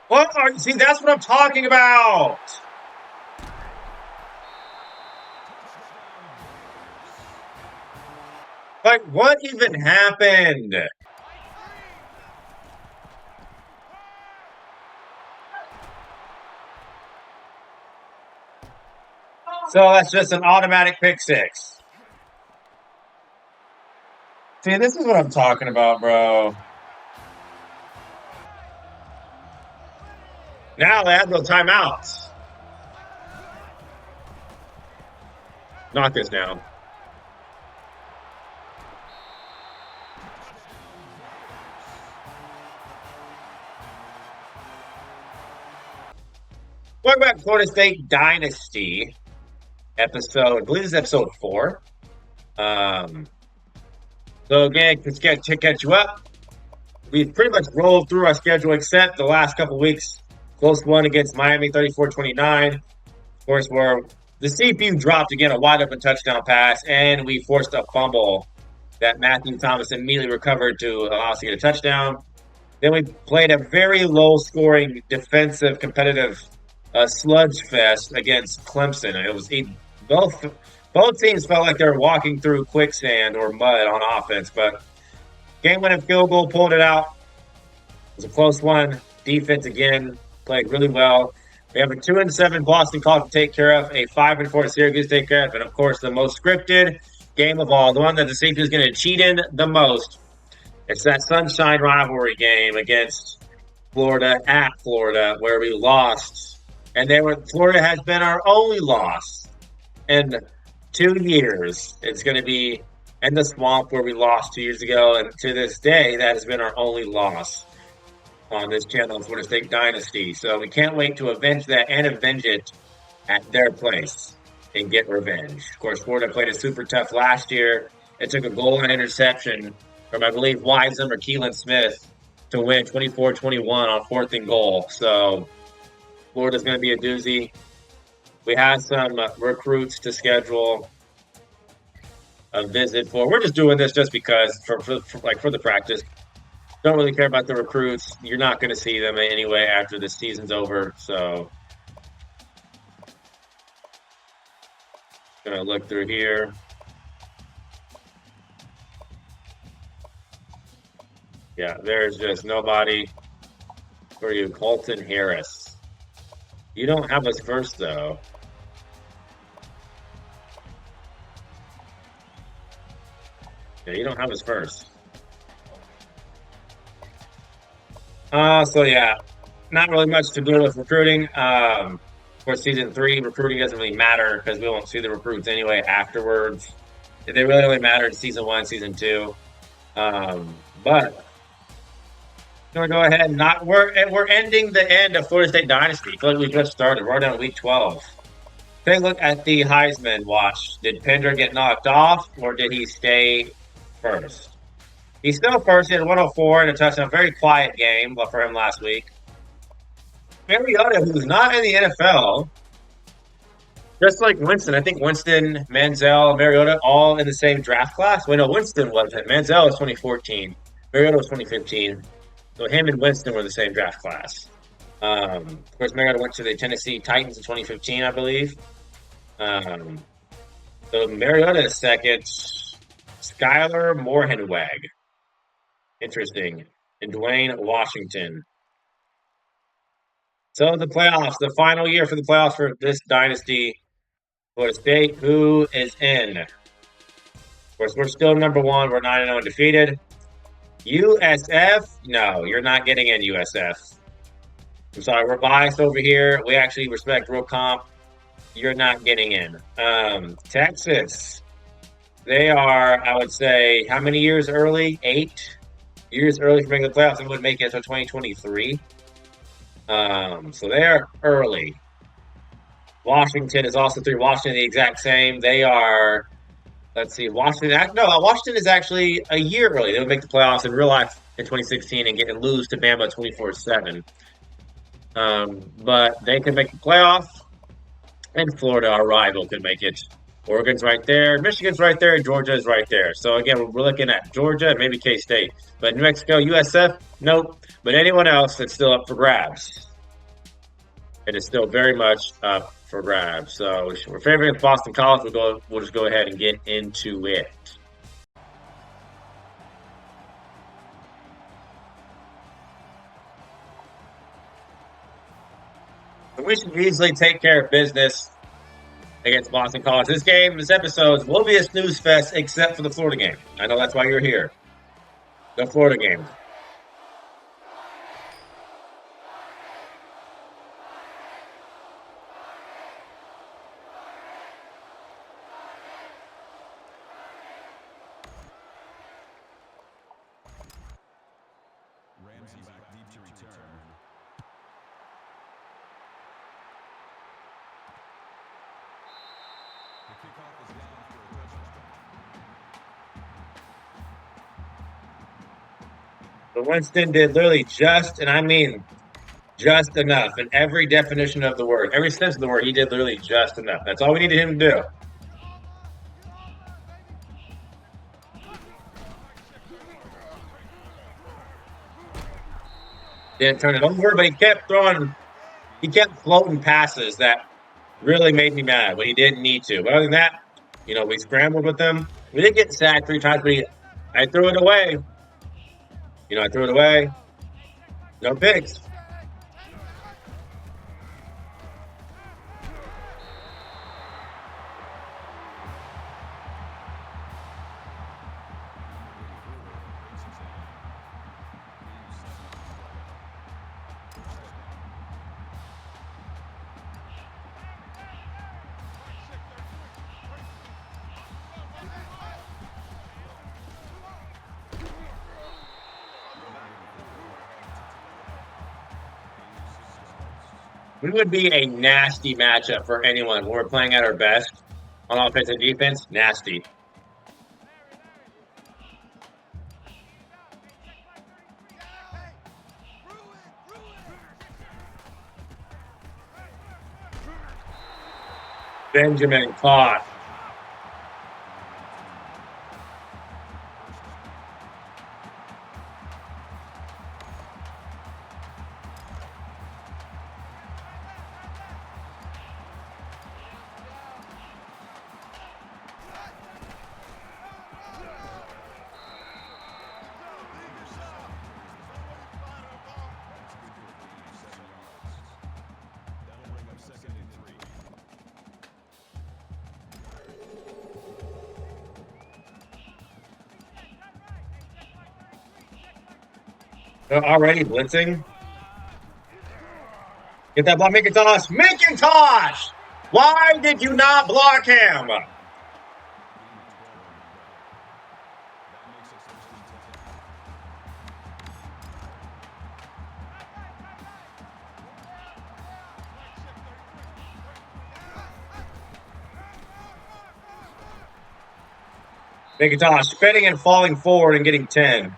What are see? That's what I'm talking about. Like, what even happened? So that's just an automatic pick six. See, this is what I'm talking about, bro. Now they have no timeouts. Knock this down. Welcome back to Florida State Dynasty episode. I believe this is episode 4. Um, so again, to catch you up, we've pretty much rolled through our schedule except the last couple weeks. Close one against Miami, 34-29. Of course, where the CPU dropped again, a wide open touchdown pass, and we forced a fumble that Matthew Thomas immediately recovered to allow us to get a touchdown. Then we played a very low scoring defensive competitive sludge fest against Clemson. It was both teams felt like they were walking through quicksand or mud on offense, but game-winning field goal pulled it out. It was a close one. Defense again played really well. We have a 2-7 Boston College to take care of, a 5-4 Syracuse to take care of, and of course the most scripted game of all, the one that the safety is going to cheat in the most. It's that Sunshine rivalry game against Florida at Florida where we lost. And Florida has been our only loss in 2 years. It's going to be in the swamp where we lost 2 years ago. And to this day, that has been our only loss on this channel, Florida State Dynasty. So we can't wait to avenge that and avenge it at their place and get revenge. Of course, Florida played it super tough last year. It took a goal and interception from, I believe, Wiseman or Keelan Smith to win 24-21 on 4th and goal. So Florida's going to be a doozy. We have some recruits to schedule a visit for. We're just doing this just because for the practice. Don't really care about the recruits. You're not going to see them anyway after the season's over. So gonna look through here. Yeah, there's just nobody for you. Colton Harris. You don't have us first, though. Yeah, you don't have us first. So yeah, not really much to do with recruiting. For season 3, recruiting doesn't really matter because we won't see the recruits anyway afterwards. They really only matter in season 1, season 2. But we're going to go ahead and we're ending the end of Florida State Dynasty. I feel like we just started. We're down week 12. Take a look at the Heisman watch. Did Pender get knocked off or did he stay first? He's still first. He had 104 and a touchdown. Very quiet game for him last week. Mariota, who's not in the NFL, just like Winston. I think Winston, Manziel, Mariota, all in the same draft class. Well, no, Winston wasn't. Manziel was 2014. Mariota was 2015. So him and Winston were the same draft class. Of course, Mariota went to the Tennessee Titans in 2015, I believe. So Mariota is second. Skylar Moorhenweg. Interesting. And Dwayne Washington. So the playoffs, the final year for the playoffs for this dynasty. Florida State, who is in? Of course, we're still number 1. We're 9-0 undefeated. USF? No, you're not getting in, USF. I'm sorry, we're biased over here. We actually respect Real Comp. You're not getting in. Texas. They are, I would say, how many years early? 8 years early for making the playoffs and would make it until 2023. So they're early. Washington is also 3. Washington the exact same. They are, let's see, Washington is actually a year early. They would make the playoffs in real life in 2016 and lose to Bama 24-7. But they can make the playoff, and Florida, our rival, could make it Oregon's right there. Michigan's right there. Georgia is right there. So again, we're looking at Georgia and maybe K-State. But New Mexico, USF, nope. But anyone else, that's still up for grabs. It is still very much up for grabs. So we're favoring Boston College. We'll just go ahead and get into it. We should easily take care of business against Boston College. This episode will be a snooze fest except for the Florida game. I know that's why you're here. The Florida game. But Winston did literally just, and I mean just enough in every definition of the word, every sense of the word. He did literally just enough. That's all we needed him to do. Didn't turn it over, but he kept floating passes that really made me mad when he didn't need to. But other than that, we scrambled with them. We did get sacked 3 times, but I threw it away. I threw it away. No picks. We would be a nasty matchup for anyone when we're playing at our best on offense and defense. Nasty. Benjamin caught. They're already blitzing. Get that block, McIntosh. McIntosh! Why did you not block him? McIntosh spinning and falling forward and getting 10.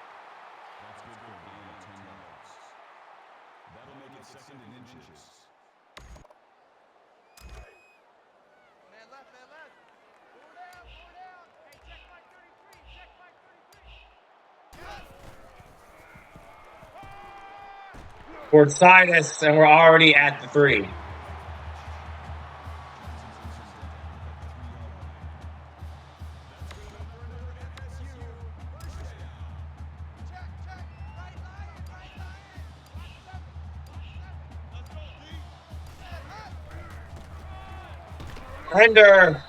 We're side us, and we're already at the 3. Render.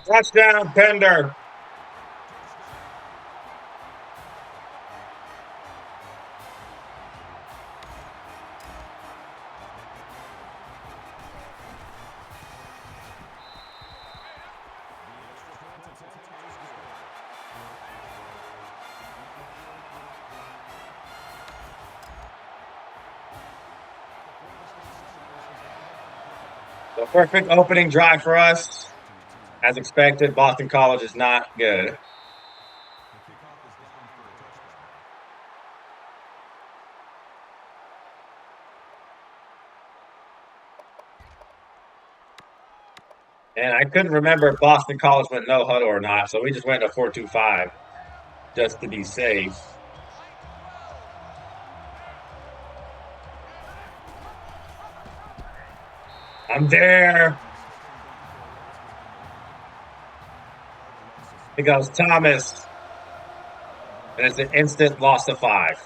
Touchdown, Pender. So perfect opening drive for us. As expected, Boston College is not good. And I couldn't remember if Boston College went no huddle or not, so we just went to 4-2-5 just to be safe. I'm there. Here goes Thomas. And it's an instant loss of 5.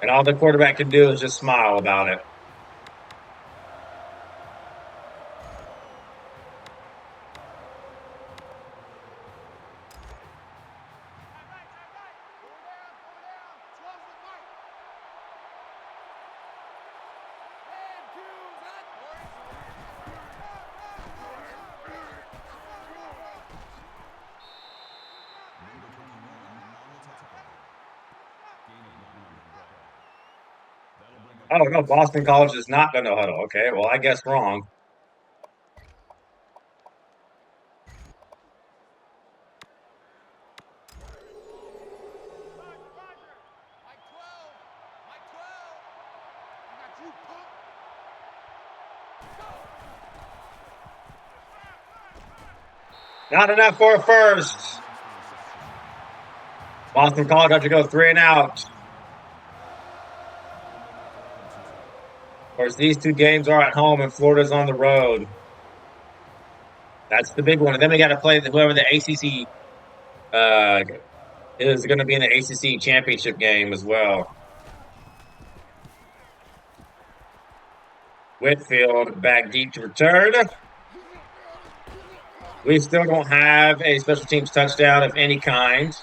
And all the quarterback can do is just smile about it. Oh, no, Boston College is not going to huddle. Okay, well, I guess wrong. Not enough for a first. Boston College have to go 3 and out. Of course, these 2 games are at home and Florida's on the road. That's the big one. And then we got to play whoever the ACC is going to be in the ACC championship game as well. Whitfield back deep to return. We still don't have a special teams touchdown of any kind.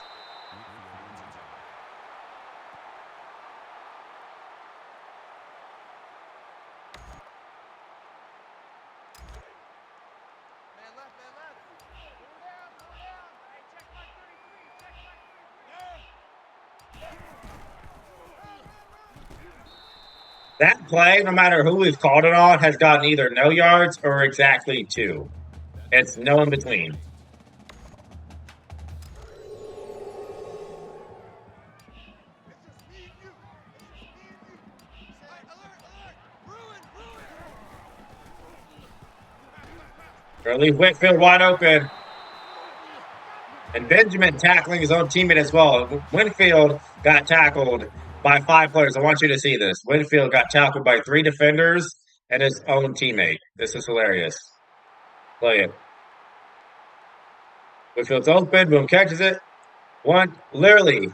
That play, no matter who we've called it on, has gotten either no yards or exactly 2. It's no in between. Leave Whitfield wide open. And Benjamin tackling his own teammate as well. Winfield got tackled by 5 players. I want you to see this. Winfield got tackled by 3 defenders and his own teammate. This is hilarious. Play it. Winfield's open. Boom, catches it. Literally,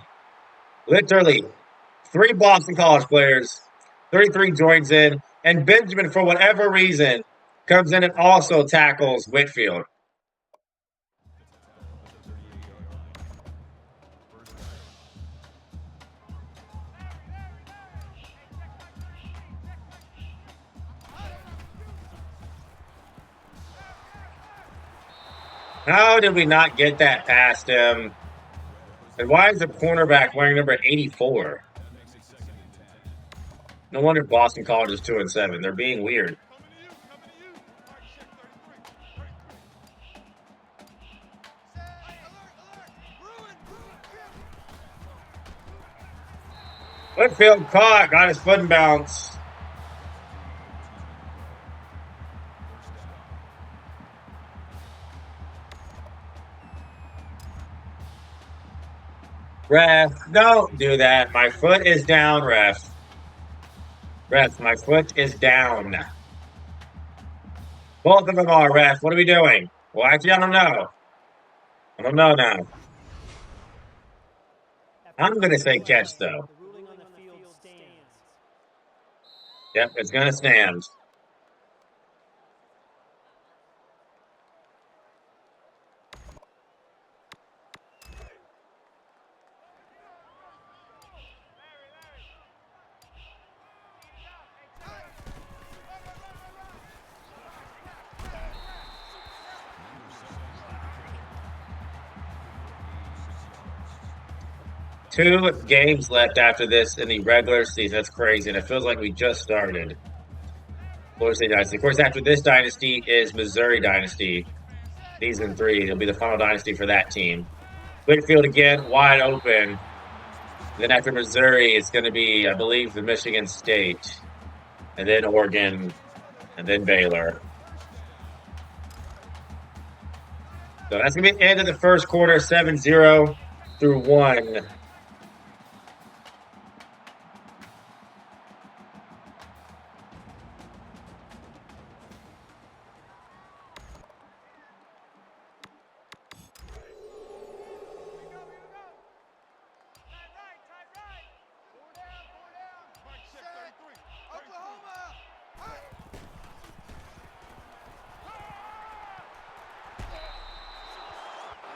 3 Boston College players. 33 joins in. And Benjamin, for whatever reason, comes in and also tackles Whitfield. How did we not get that past him? And why is the cornerback wearing number 84? No wonder Boston College is 2-7. They're being weird. Whitfield caught, got his foot in bounce. Ref, don't do that. My foot is down, ref. Ref, my foot is down. Both of them are, ref. What are we doing? Well, actually, I don't know. I don't know now. I'm going to say catch, though. Yep, it's going to stand. Two games left after this in the regular season. That's crazy, and it feels like we just started. Florida State Dynasty. Of course, after this dynasty is Missouri Dynasty. Season 3. It'll be the final dynasty for that team. Whitfield again, wide open. Then after Missouri, it's going to be, I believe, the Michigan State. And then Oregon. And then Baylor. So that's going to be the end of the first quarter, 7-0 through 1.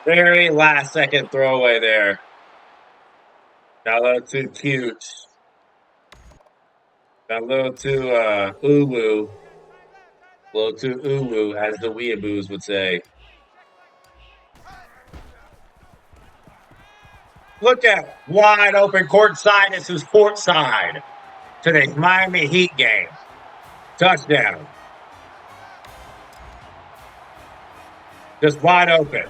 Very last second throwaway there. Got a little too cute. Got a little too uwu. A little too uwu, as the weeaboos would say. Look at wide open courtside. This is courtside to the Miami Heat game. Touchdown. Just wide open.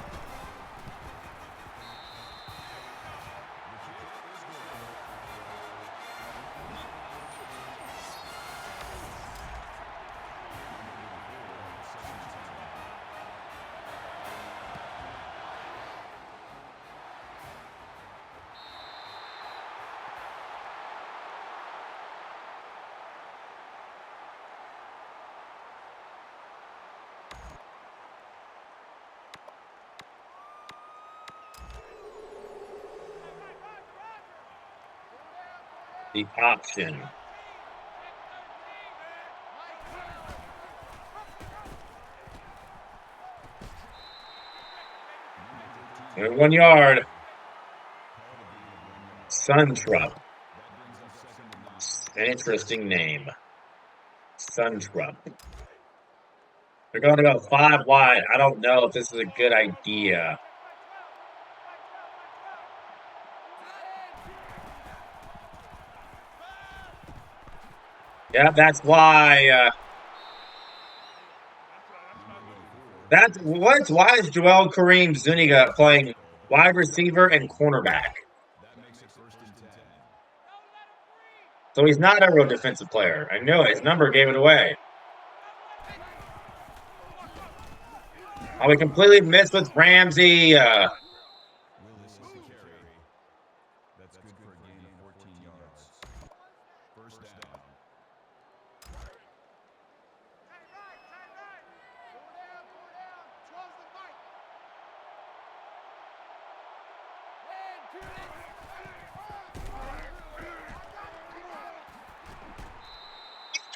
The option. And 1 yard. Suntrup. Interesting name. Suntrup. They're going to go 5 wide. I don't know if this is a good idea. Yeah, that's why. Why is Joel Kareem Zuniga playing wide receiver and cornerback? So he's not a real defensive player. I know it. His number gave it away. Oh, we completely missed with Ramsey.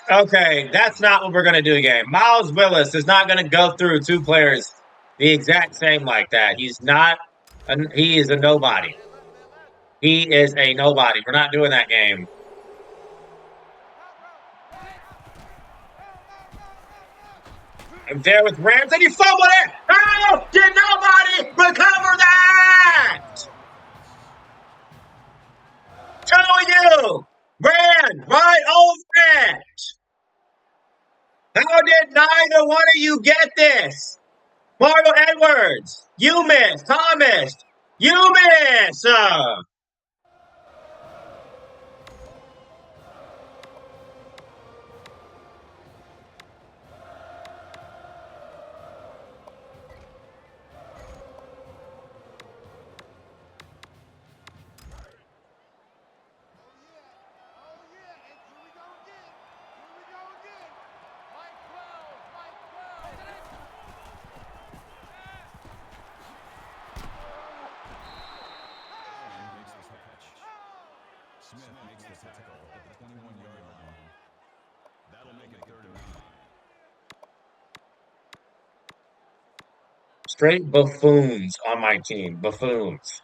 Okay, that's not what we're going to do again. Miles Willis is not going to go through 2 players the exact same like that. He is a nobody. He is a nobody. We're not doing that game. I'm there with Rams, and he fumbled it! How did nobody recover that? Tell you! Ran right over it! How did neither one of you get this? Mario Edwards, you missed. Thomas, you missed. Smith makes the tackle at the 21-yard line. That'll make it 3rd and 9. Straight buffoons on my team. Buffoons.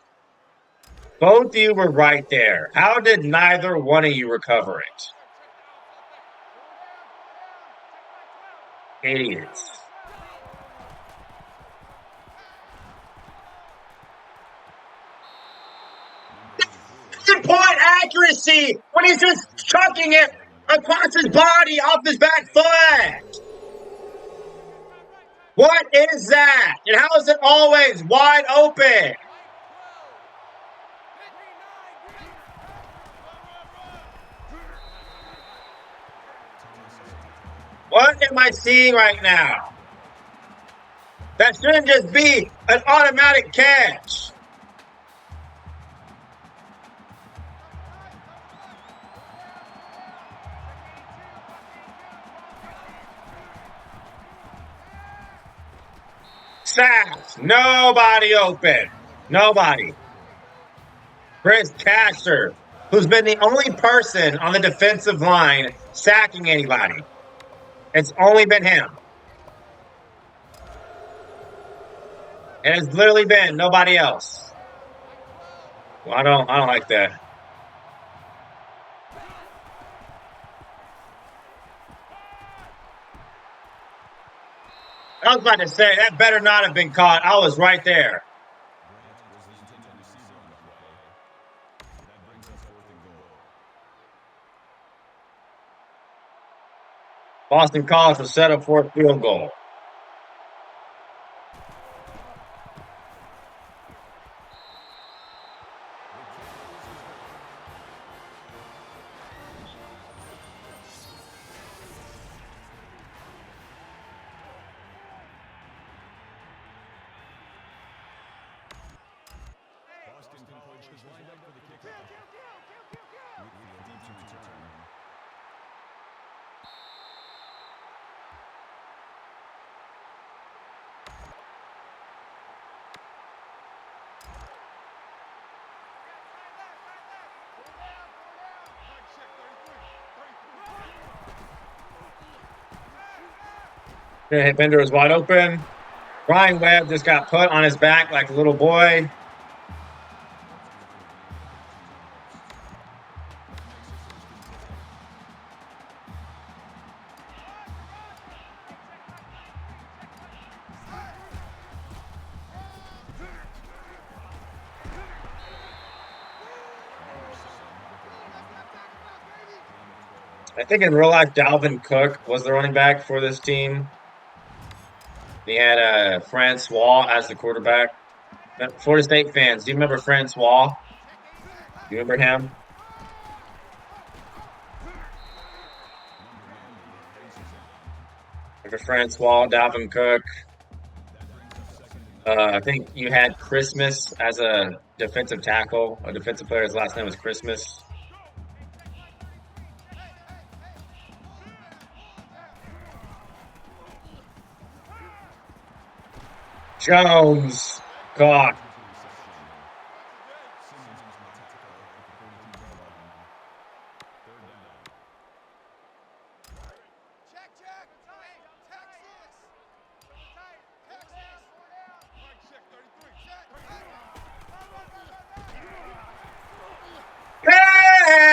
Both of you were right there. How did neither one of you recover it? Idiots. Point accuracy when he's just chucking it Across his body, off his back foot. What is that? And how is it always wide open? What am I seeing right now? That shouldn't just be an automatic catch. Sacks. Nobody open. Nobody. Chris Casher, who's been the only person on the defensive line sacking anybody. It's only been him. And it's literally been nobody else. Well, I don't like that. I was about to say that better not have been caught. I was right there. Boston College was set up for a field goal. Bender was wide open. Brian Webb just got put on his back like a little boy. I think in real life, Dalvin Cook was the running back for this team. He had Francois as the quarterback. Florida State fans, do you remember Francois? Do you remember him? Remember Francois, Dalvin Cook? I think you had Christmas as a defensive tackle, a defensive player. His last name was Christmas. Jones caught.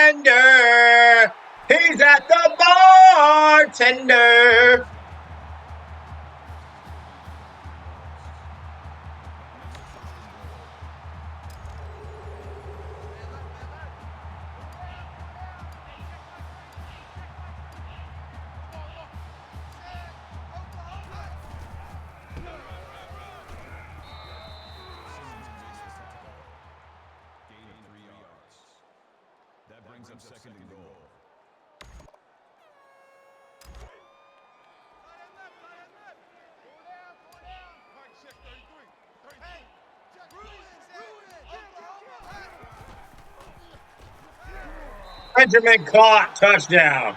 Tender, he's at the bartender. Second and goal. Benjamin caught, touchdown.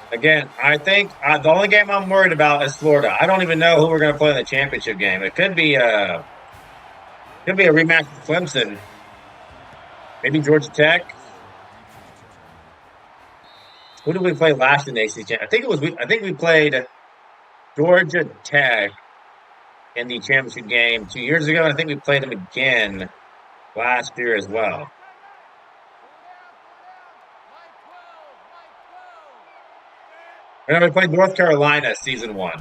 Again, I think the only game I'm worried about is Florida. I don't even know who we're going to play in the championship game. It could be a rematch with Clemson. Maybe Georgia Tech. Who did we play last in the ACC? I think we played Georgia Tech in the championship game 2 years ago, and I think we played them again last year as well. And then we played North Carolina season 1.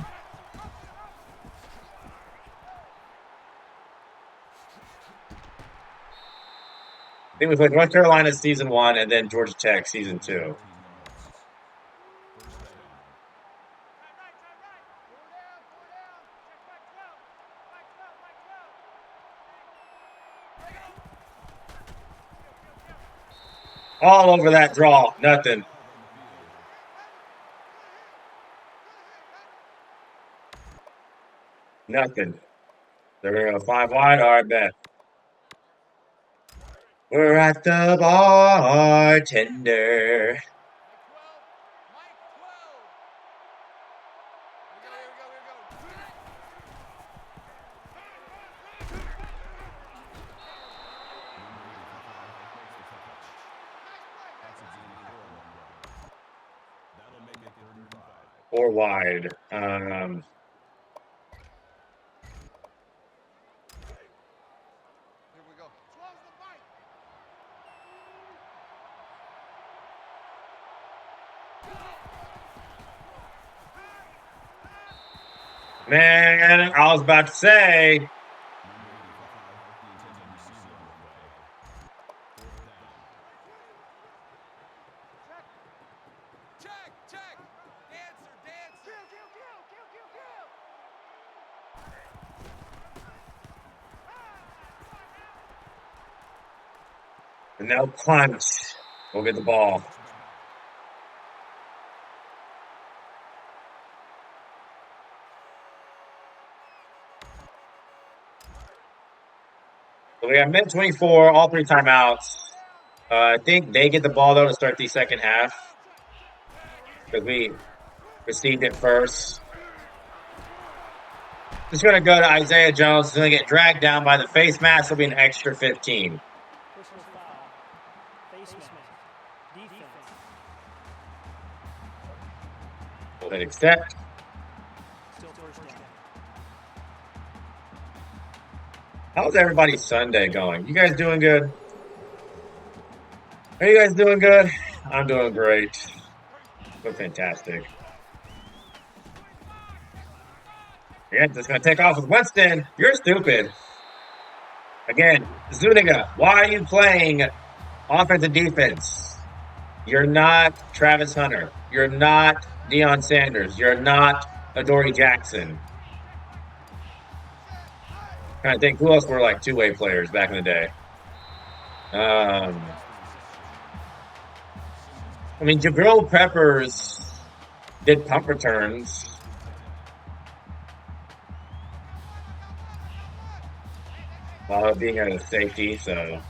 I think we played North Carolina season 1 and then Georgia Tech season 2. All over that draw. Nothing. Nothing. They're going to go 5 wide. All right, bet. We're at the bartender. Or wide. Man, I was about to say. And now punch. We'll get the ball. So we got mid 24, all 3 timeouts. I think they get the ball though to start the second half because we received it first. Just going to go to Isaiah Jones. He's going to get dragged down by the face mask. It'll be an extra 15. We'll hit accept. How's everybody's Sunday going? You guys doing good? Are you guys doing good? I'm doing great. Doing fantastic. Yeah, just going to take off with Winston. You're stupid. Again, Zuniga, why are you playing offense and defense? You're not Travis Hunter. You're not Deion Sanders. You're not Adoree Jackson. I think who else were like two-way players back in the day? I mean, Jabril Peppers did punt returns. While being a safety, so.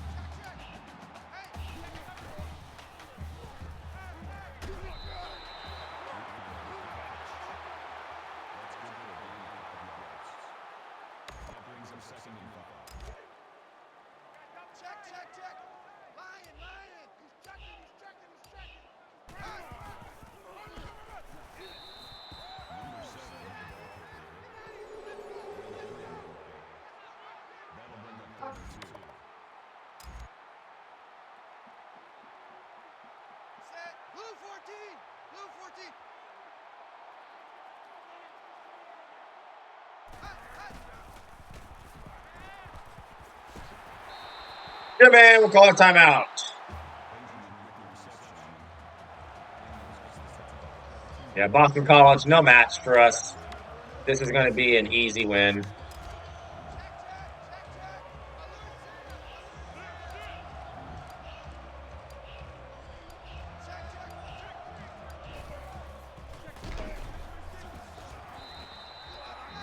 Yeah, man, we'll call a timeout. Yeah, Boston College, no match for us. This is going to be an easy win.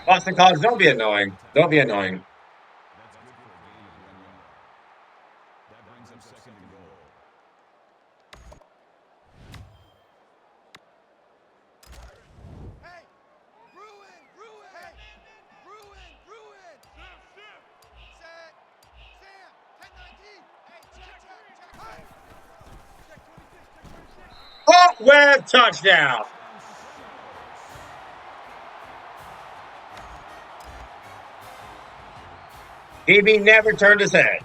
Boston College, don't be annoying. Don't be annoying. Oh, Webb touchdown. DB never turned his head.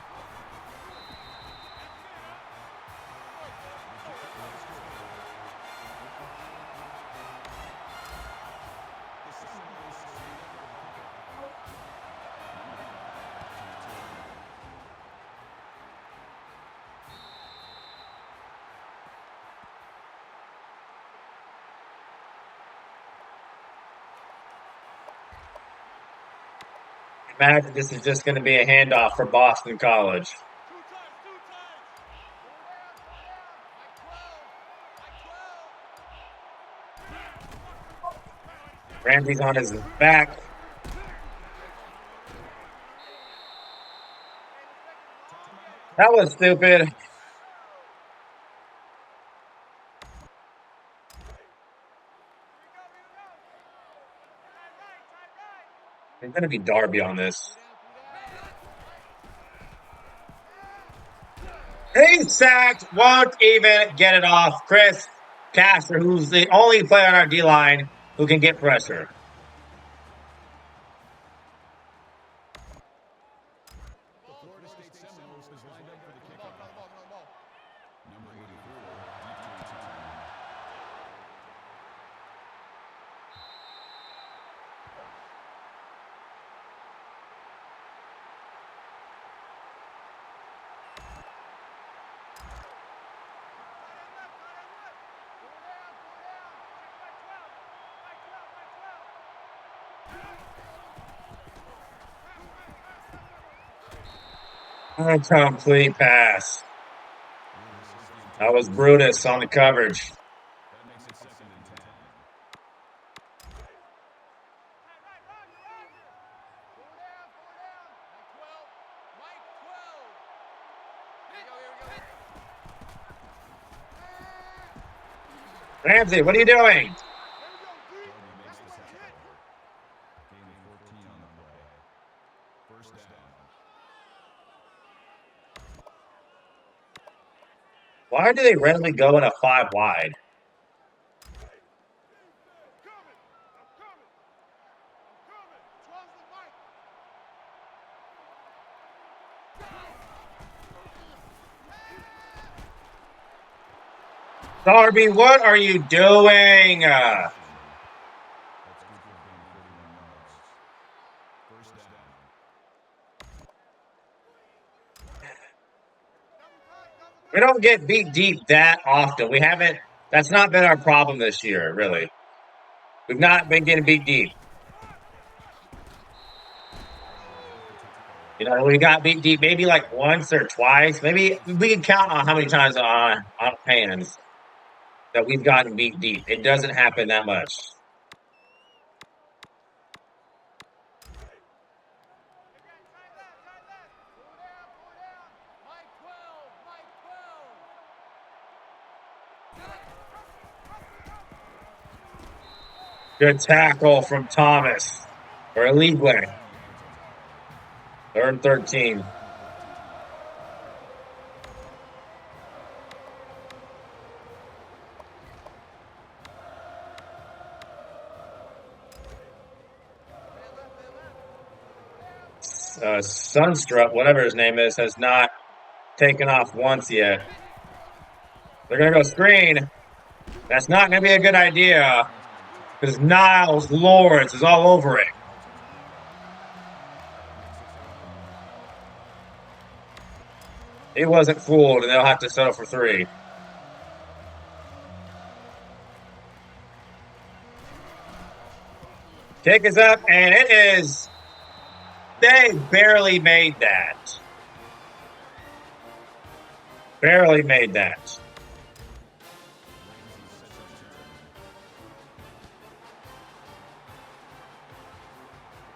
Imagine this is just going to be a handoff for Boston College. Ramsey's on his back. That was stupid. There's going to be Darby on this. He's sacked. Won't even get it off. Chris Caster, who's the only player on our D-line who can get pressure. The Florida State Seminoles is lined up for the kickoff. Number 84, deep to return. Incomplete pass. That was Brutus on the coverage. That makes it 2nd and 10. Ramsey, what are you doing? Darby makes the tackle. Gain of 14 on the play. First down. Why do they randomly go in a 5 wide? Darby, what are you doing? That's good for a gain of 41 yards. First down. We don't get beat deep that often. We haven't. That's not been our problem this year, really. We've not been getting beat deep. You know, we got beat deep maybe like once or twice. Maybe we can count on how many times on hands that we've gotten beat deep. It doesn't happen that much. Good tackle from Thomas. Or a lead way. 3rd and 13. Sunstrup, whatever his name is, has not taken off once yet. They're going to go screen. That's not going to be a good idea because Niles Lawrence is all over it. He wasn't fooled, and they'll have to settle for 3. Kick is up, and it is. They barely made that. Barely made that.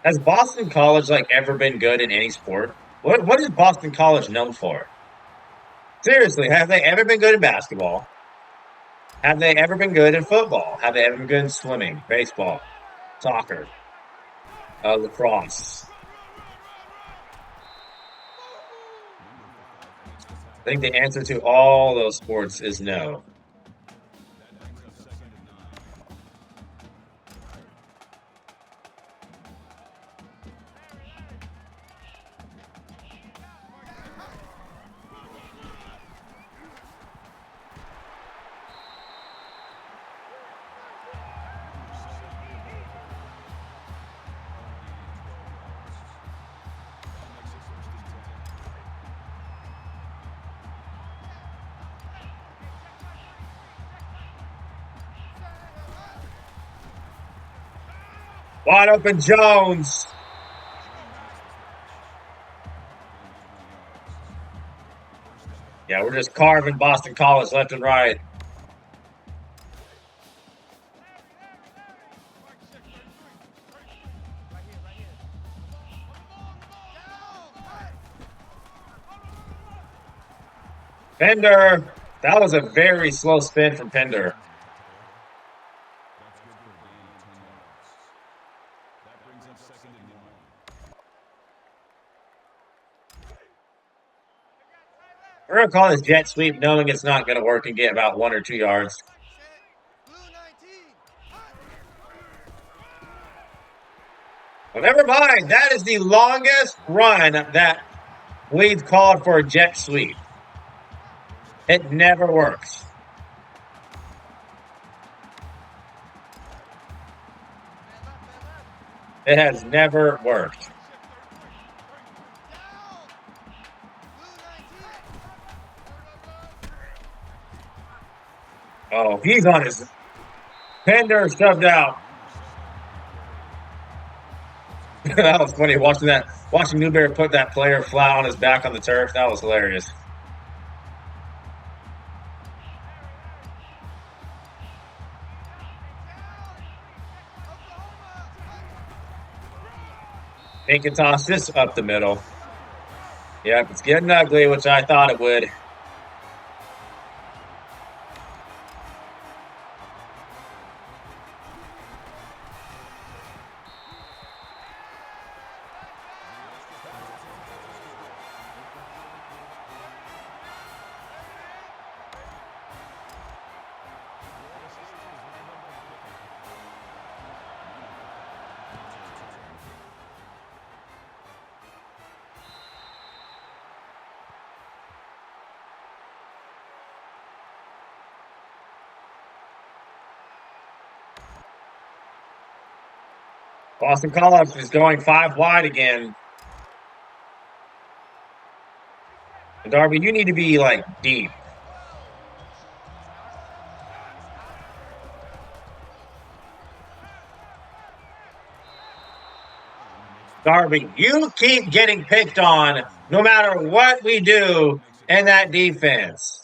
Has Boston College ever been good in any sport? What is Boston College known for? Seriously, have they ever been good in basketball? Have they ever been good in football? Have they ever been good in swimming, baseball, soccer, lacrosse? I think the answer to all those sports is no. Wide open Jones. Yeah, we're just carving Boston College left and right. Pender. That was a very slow spin from Pender. That's good for a gain of 10 yards. That brings up 2nd and 1. We're going to call this jet sweep knowing it's not going to work and get about 1 or 2 yards. Well, never mind. That is the longest run that we've called for a jet sweep. It never works. It has never worked. Oh, he's on his Pender shoved out. That was funny watching Newberry put that player flat on his back on the turf. That was hilarious. They can toss this up the middle. Yep, it's getting ugly, which I thought it would. Boston College is going 5 wide again. Darby, you need to be like deep. Darby, you keep getting picked on no matter what we do in that defense.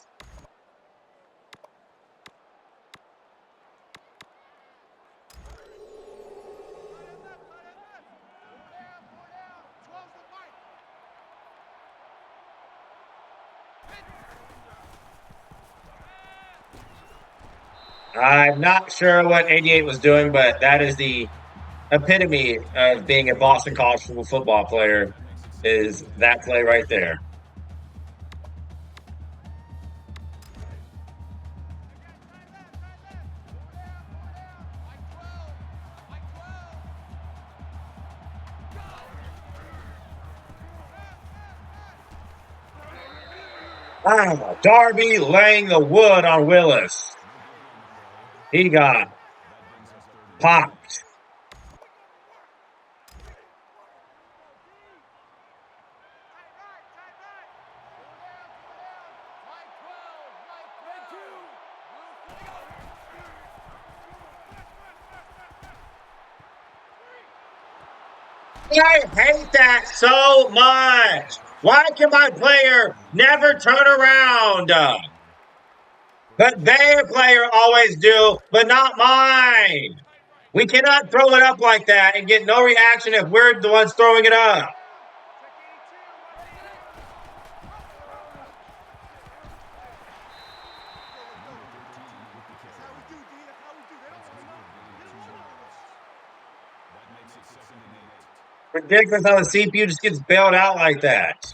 I'm not sure what 88 was doing, but that is the epitome of being a Boston College football player is that play right there. Wow, Darby laying the wood on Willis. He got popped. I hate that so much. Why can my player never turn around? But their player always do, but not mine. We cannot throw it up like that and get no reaction if we're the ones throwing it up. Ridiculous how the CPU just gets bailed out like that.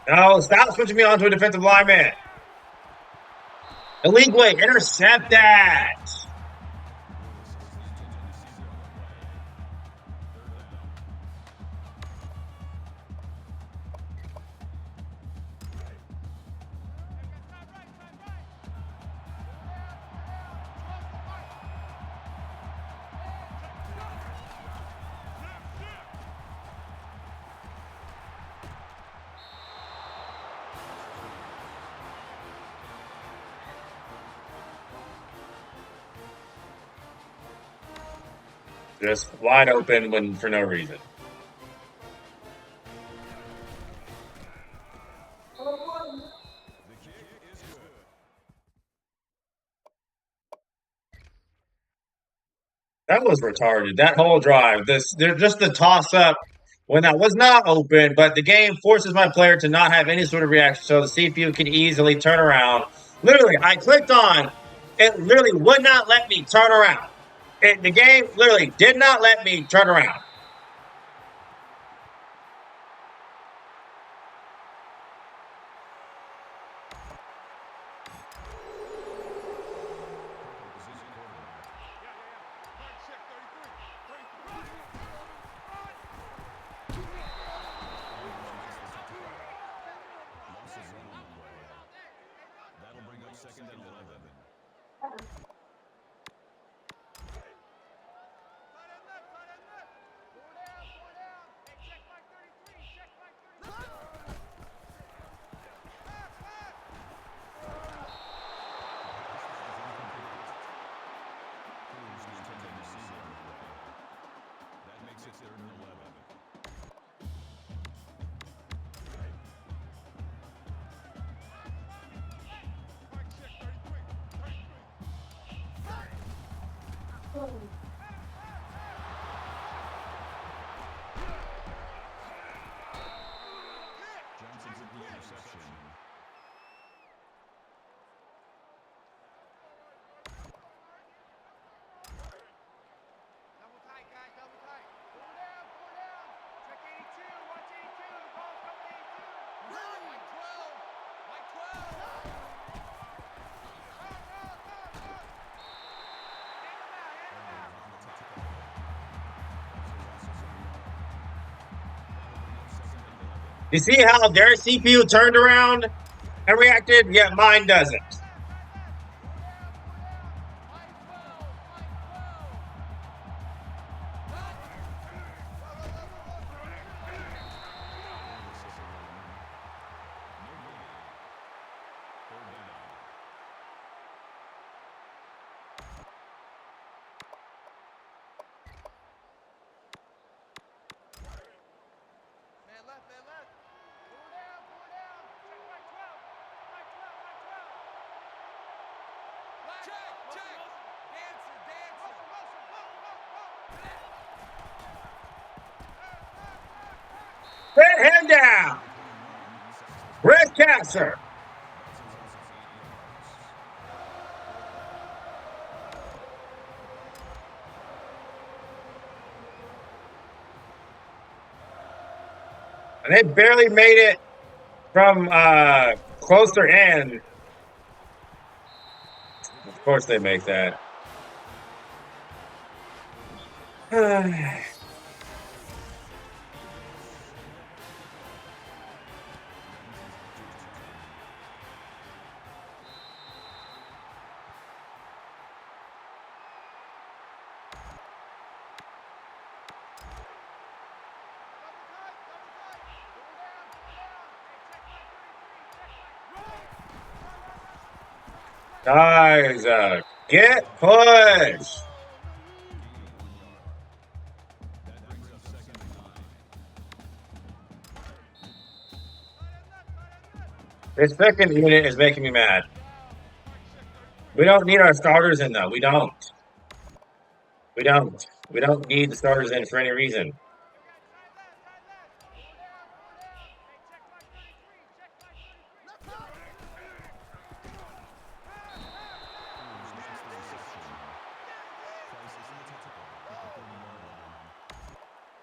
No, stop switching me onto a defensive lineman. Illegally, intercept that. Just wide open when for no reason. The kick is good. That was retarded. That whole drive. They're just the toss up when that was not open, but the game forces my player to not have any sort of reaction, so the CPU can easily turn around. Literally, I clicked on it. Literally would not let me turn around. The game literally did not let me turn around. Losses run on the play. That'll bring up second and 11. Cougars intended receiver on the play. That makes it third and 11. Johnson's at the interception. Double tight, guys, double tight. Pull down, pull down. Check 82, watch 82. The ball's coming to 82. White 12, white 12. Run, run, run, run. Hang him out, hang him out. You see how their CPU turned around and reacted? Yet mine doesn't. Man left, man left. Pull down, pull down. Check white 12. White 12, white 12. Black. Check, check. Dancer, dancer. Wilson, Wilson, Red hand down. Red capture. And they barely made it from closer in. Of course they make that. Guys, get pushed. That brings up second and 9. This second unit is making me mad. We don't need our starters in though. We don't. We don't. We don't need the starters in for any reason.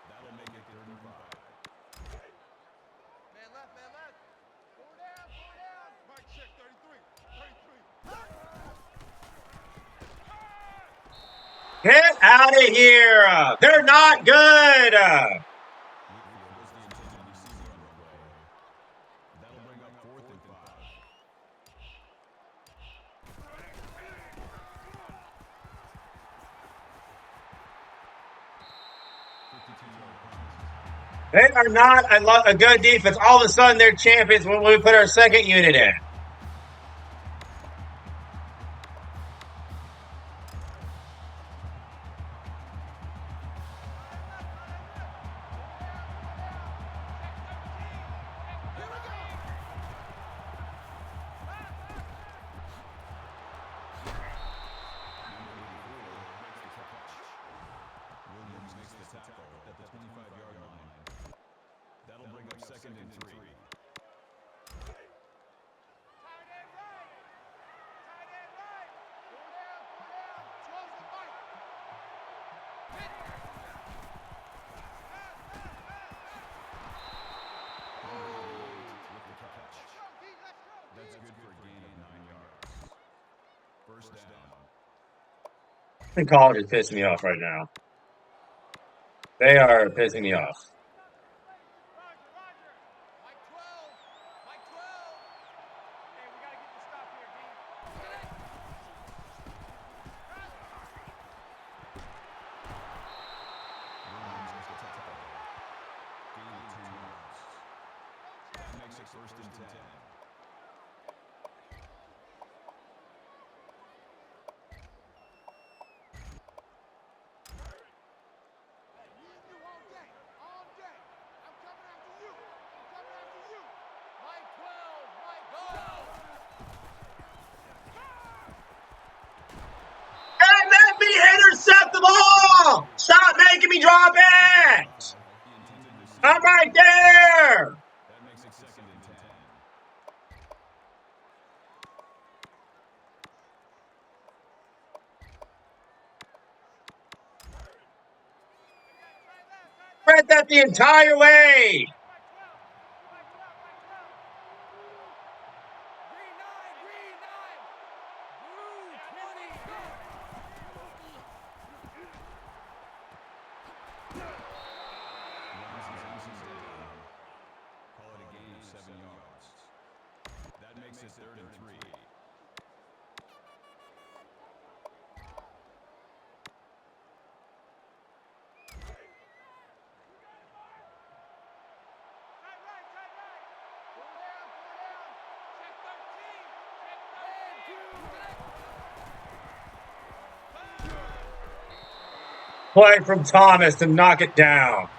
That'll make it third and 5. man left, man left. Pull down, pull down. Mike check 33, 33. Get out of here. They're not good. Whitfield is the intended receiver on the play. That'll bring up fourth and 5. They are not a good defense. All of a sudden, they're champions when we put our second unit in. second and 3. Tight end right. Tight end right. Four down, 12's the fight. Hit. With the catch. Let's go, D. Let's go, D. That's good for a gain of 9 yards. First down. I think college is pissing me off right now. They are pissing me off. Roger, Roger. Mike 12. Mike 12. Hey, we got to get the stop here, D. Williams gets the tackle. Gain of 2 yards. That makes it first and 10. Me and you all day. All day. I'm coming after you. I'm coming after you. Mike 12. Mike, go. And let me intercept the ball! Stop making me drop it! I'm right there! That makes it second and 10. Read that the entire way! Green 9. Green 9. Blue 20. Call it a gain of 7 yards. That makes it third and 3. Tight right, tight right. Four down, 4 down. Check 13. Check 13. Play from Thomas to knock it down.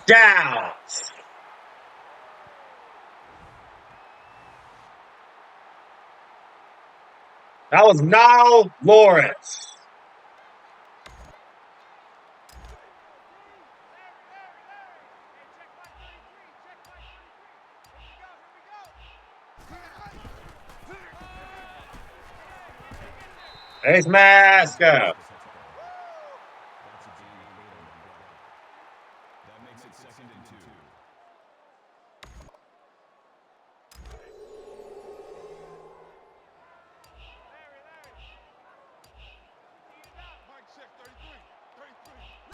Down. That was now Lawrence. Face mask. That's a gain of 8 on the play. That makes it second and 2. Mike check 33. 33.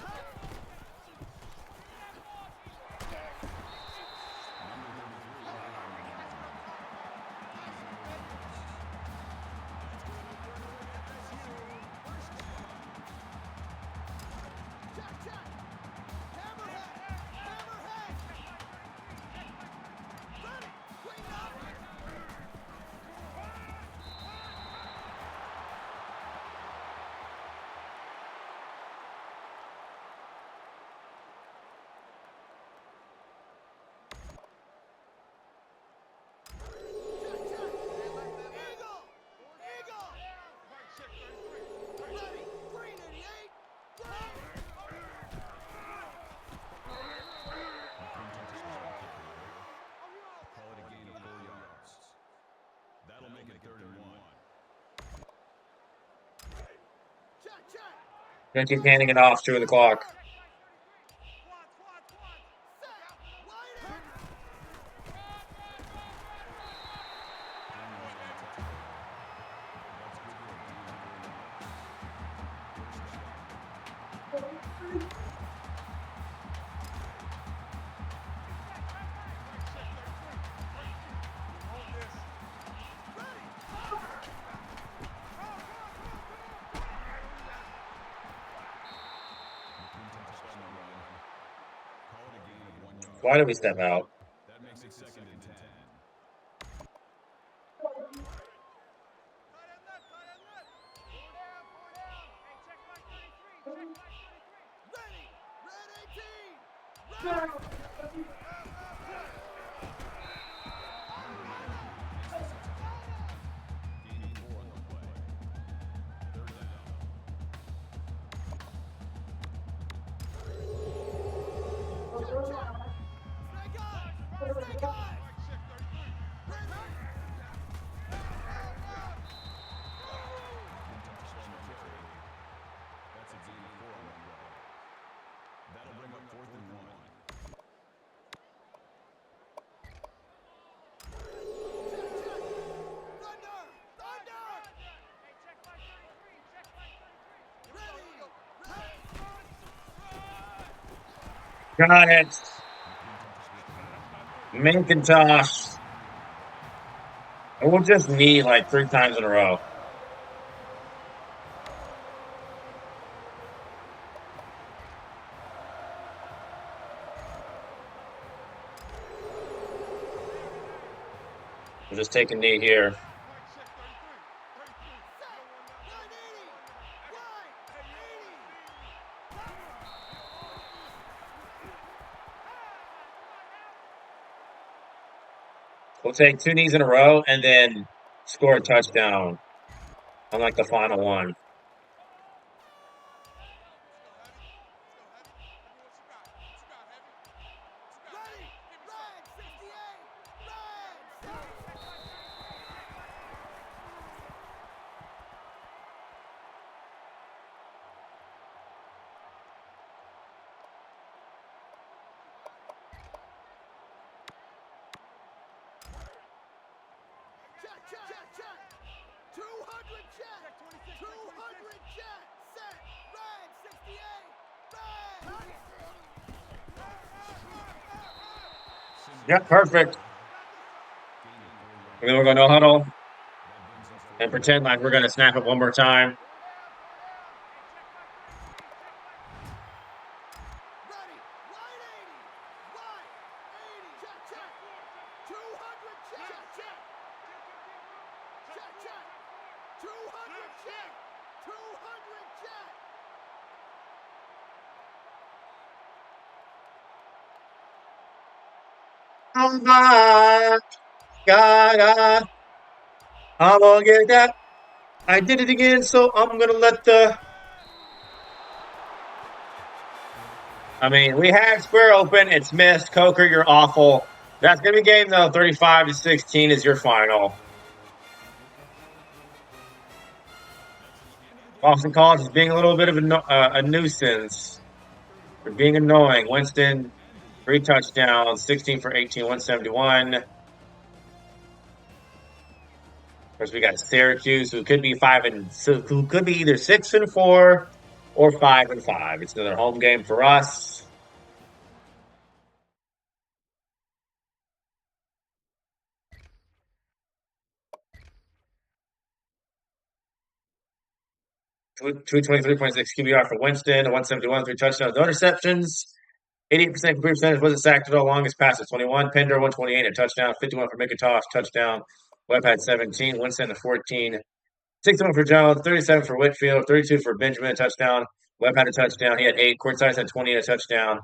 Call it a gain of 4 yards. That'll make it third and 1. Then keep handing it off to the clock. Call it a gain of 1 yard. Why did we step out? That makes it second and 10. Gaining 4 on the play. Third down. On the carry. That's a gain of 4 on the play. That'll bring up 4th and 1. Got it. McIntosh. And we'll just knee like 3 times in a row. We'll just take a knee here. We'll take 2 knees in a row and then score a touchdown on like the final one. Check. 200 check. 200 check. Set. Red. 68. Red. Yep, perfect. And then we're going to huddle and pretend like we're going to snap it one more time. Ready. Right 80. Right 80. Check. 200 check. 200 check. 200 check. Oh my God, I'm gonna get that. I did it again, so I'm gonna let the. I mean, we had square open. It's missed. Coker, you're awful. That's gonna be game though. 35-16 is your final. Boston College is being a little bit of a nuisance. They're being annoying. Winston, 3 touchdowns, 16 for 18, 171. Of course, we got Syracuse, who could be who could be either 6-4 or 5-5. It's another home game for us. Two 23.6 QBR for Winston, 171, 3 touchdowns, no interceptions. 88% complete percentage, wasn't sacked at all. Longest pass at 21. Pender 128, a touchdown. 51 for McIntosh, touchdown. Webb had 17. Winston to 14. 61 for Jones, 37 for Whitfield, 32 for Benjamin, a touchdown. Webb had a touchdown. He had 8. Courtsize had 20 and a touchdown.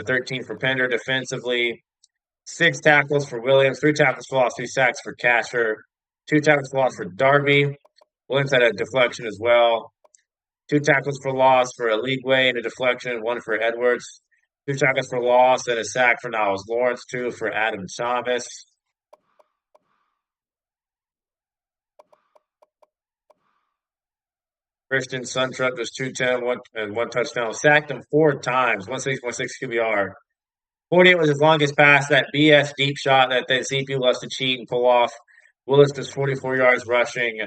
13 for Pender defensively. 6 tackles for Williams, 3 tackles for loss, 2 sacks for Casher, 2 tackles for loss for Darby. Williams had a deflection as well. 2 tackles for loss for Aligwe and a deflection, 1 for Edwards. 2 tackles for loss and a sack for Niles Lawrence, 2 for Adam Thomas. Christian Suntrup was 210 and 1 touchdown. Sacked him 4 times, 160.6 QBR. 48 was his longest pass. That BS deep shot that the CPU loves to cheat and pull off. Willis was 44 yards rushing.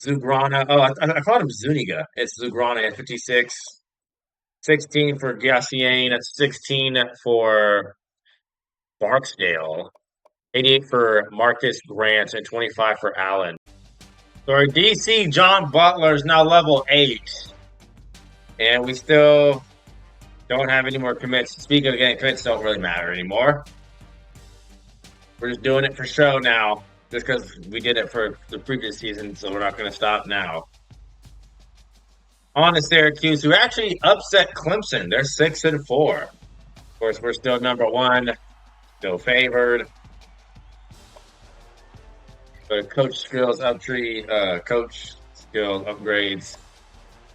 Zugrana. Oh, I called him Zuniga. It's Zugrana at 56. 16 for Gassiane. That's 16 for Barksdale. 88 for Marcus Grant and 25 for Allen. So our DC John Butler is now level 8. And we still don't have any more commits. Speaking of getting commits, don't really matter anymore. We're just doing it for show now. Just because we did it for the previous season, so we're not going to stop now. On to Syracuse, who actually upset Clemson. They're 6-4. course, we're still number one, still favored. But coach skills coach skills upgrades,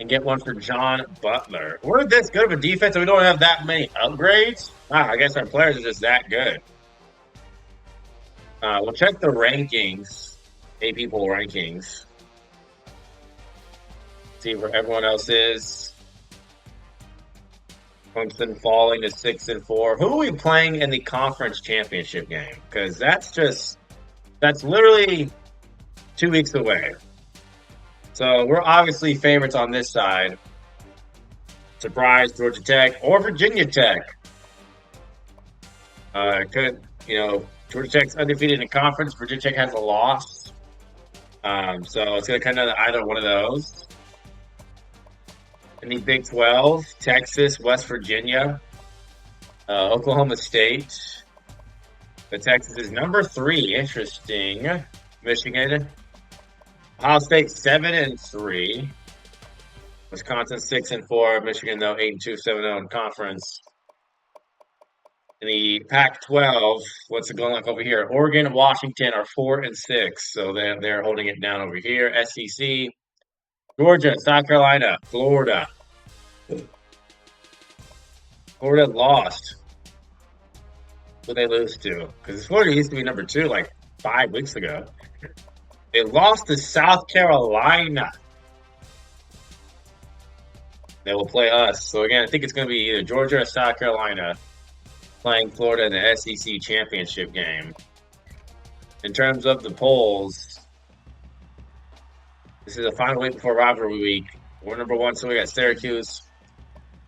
and get one for John Butler. We're this good of a defense, and we don't have that many upgrades. Wow, I guess our players are just that good. We'll check the rankings, AP poll rankings. See where everyone else is. Clemson falling to 6-4. Who are we playing in the conference championship game? Because that's literally 2 weeks away. So we're obviously favorites on this side. Surprise, Georgia Tech or Virginia Tech. Georgia Tech's undefeated in conference. Virginia Tech has a loss. So it's going to come down to either one of those. In the Big 12, Texas, West Virginia, Oklahoma State. But Texas is number 3. Interesting. Michigan. Ohio State 7-3. Wisconsin 6-4. Michigan though 8-2, 7-0 in conference. In the Pac-12, what's it going like over here? Oregon and Washington are 4-6, so they're holding it down over here. SEC, Georgia, South Carolina, Florida. Florida lost. Who they lose to? Because Florida used to be number 2 like 5 weeks ago. They lost to South Carolina. They will play us. So again, I think it's going to be either Georgia or South Carolina playing Florida in the SEC championship game. In terms of the polls, this is the final week before rivalry week. We're number 1, so we got Syracuse.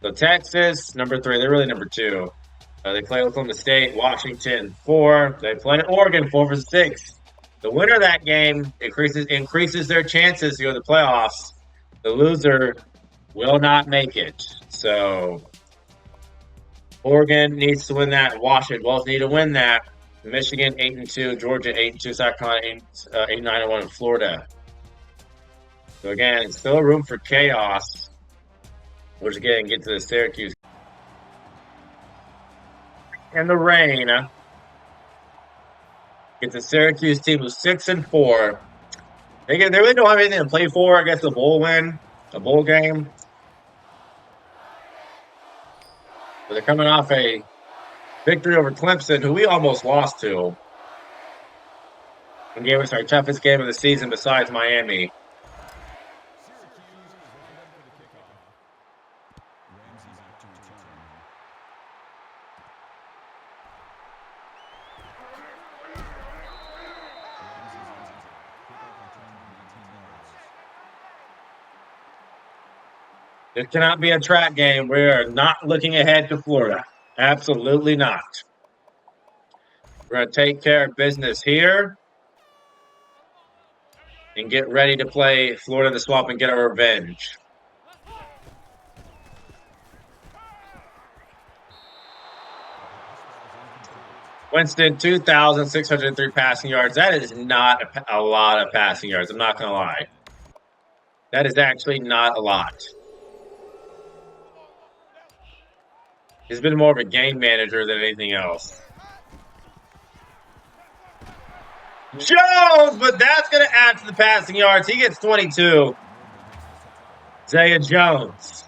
So Texas, number 3. They're really number 2. They play Oklahoma State, Washington 4. They play Oregon 4-6. The winner of that game increases their chances to go to the playoffs. The loser will not make it. So Oregon needs to win that. Washington both need to win that. Michigan 8-2, Georgia 8-2, South Carolina 8-9-1, and Florida. So again, it's still room for chaos. We'll just get to the Syracuse. And the rain. Get the Syracuse team who's 6-4. They really don't have anything to play for. I guess a bowl win, a bowl game. But they're coming off a victory over Clemson, who we almost lost to, and gave us our toughest game of the season besides Miami. This cannot be a track game. We are not looking ahead to Florida. Absolutely not. We're going to take care of business here and get ready to play Florida the Swamp and get our revenge. Winston, 2,603 passing yards. That is not a lot of passing yards. I'm not going to lie. That is actually not a lot. He's been more of a game manager than anything else. Jones, but that's going to add to the passing yards. He gets 22. Zaya Jones.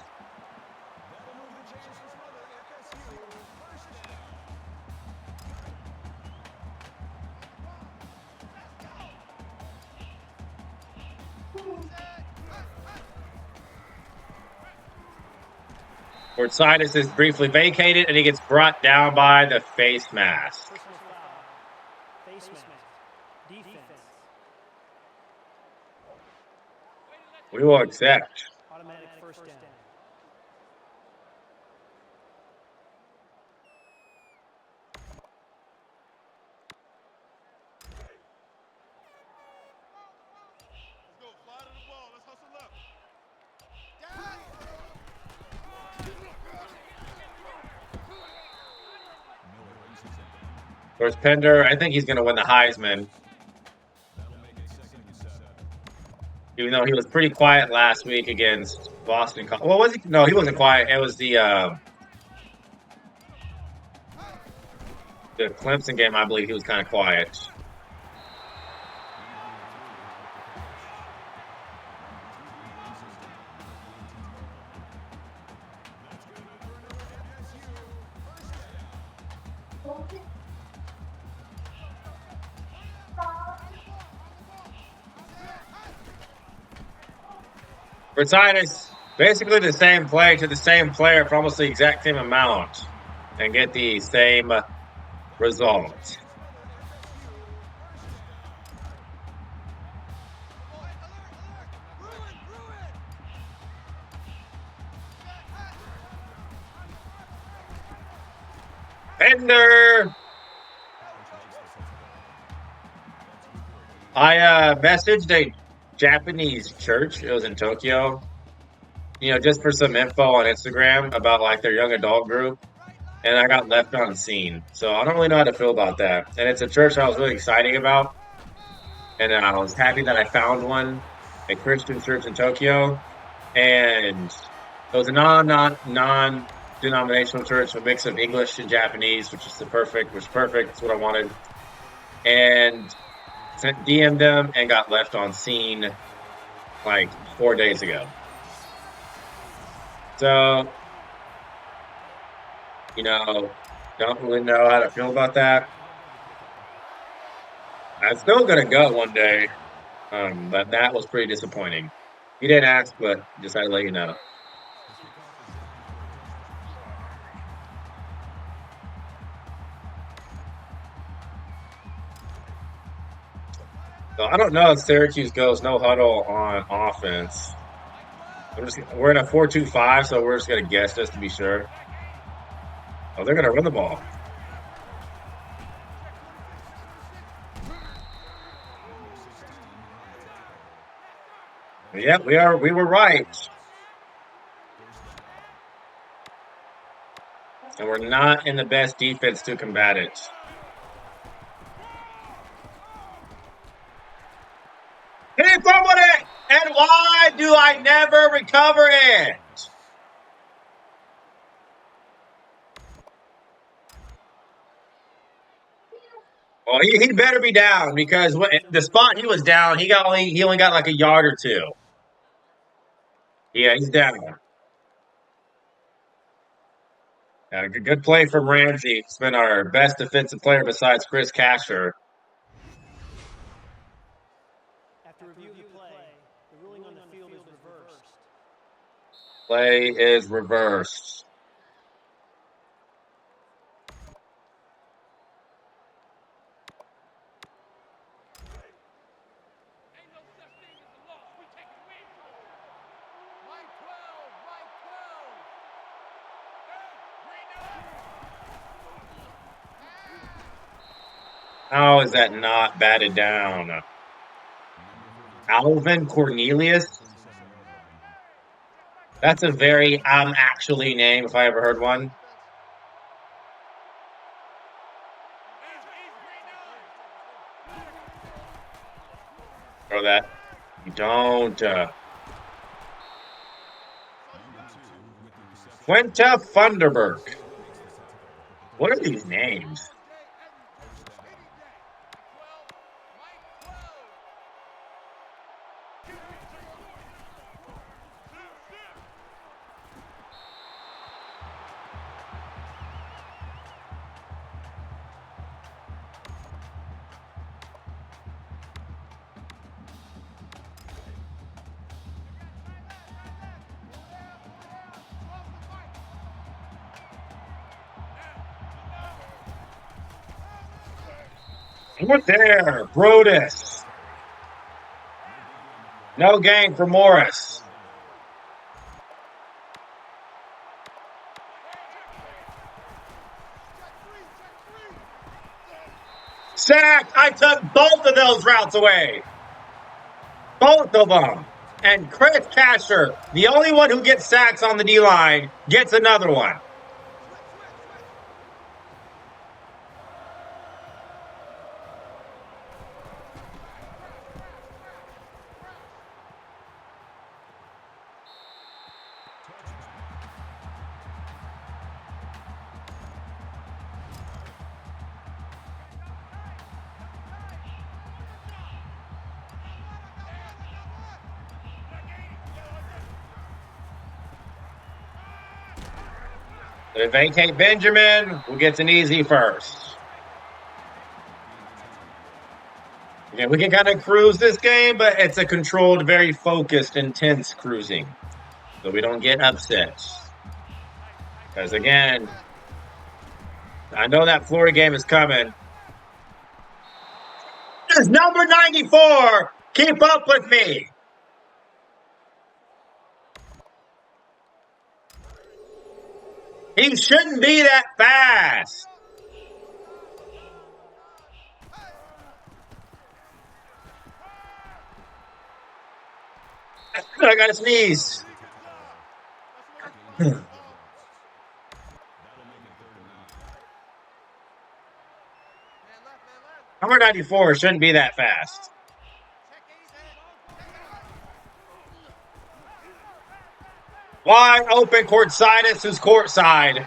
Sidus is briefly vacated, and he gets brought down by the face mask. We will accept. Automatic first down. Let's go. Fly to the ball. Let's hustle up. Of course, Pender, I think he's going to win the Heisman. Even though he was pretty quiet last week against Boston. Well, was he? No, he wasn't quiet. It was the The Clemson game, I believe he was kind of quiet. Vertinus, basically the same play to the same player for almost the exact same amount and get the same result. Pender! I messaged a Japanese church. It was in Tokyo. Just for some info on Instagram about like their young adult group, and I got left on scene. So I don't really know how to feel about that. And it's a church I was really excited about, and I was happy that I found one, a Christian church in Tokyo, and it was a non-denominational church, a mix of English and Japanese, which is perfect. It's what I wanted, and sent DM'd them and got left on scene like 4 days ago. So, don't really know how to feel about that. I'm still gonna go one day, but that was pretty disappointing. You didn't ask, but just had to let you know. So I don't know if Syracuse goes no huddle on offense. We're in a 4-2-5, so we're just gonna guess just to be sure. Oh, they're gonna run the ball. Yeah, we are. We were right, and we're not in the best defense to combat it. He fumbled it, and why do I never recover it? Well, he better be down because the spot he was down, he only got like a yard or two. Yeah, he's down. A good play from Ramsey. It's been our best defensive player besides Chris Casher. After review of the play, the ruling on the field is reversed. Play is reversed. Ain't no such thing as a loss. We take a win. Mike 12, Mike 12. How is that not batted down? Alvin Cornelius? That's a very actually name if I ever heard one. Throw that. You don't. Quinta Funderburg. What are these names? What there? Brodus. No gain for Morris. Sack! I took both of those routes away. Both of them. And Chris Casher, the only one who gets sacks on the D-line, gets another one. They vacate Benjamin, who gets an easy first. Again, we can kind of cruise this game, but it's a controlled, very focused, intense cruising. So we don't get upsets. Because again, I know that Florida game is coming. This is number 94. Keep up with me. He shouldn't be that fast. I gotta sneeze. Number 94 shouldn't be that fast. Wide open court side. This is court side.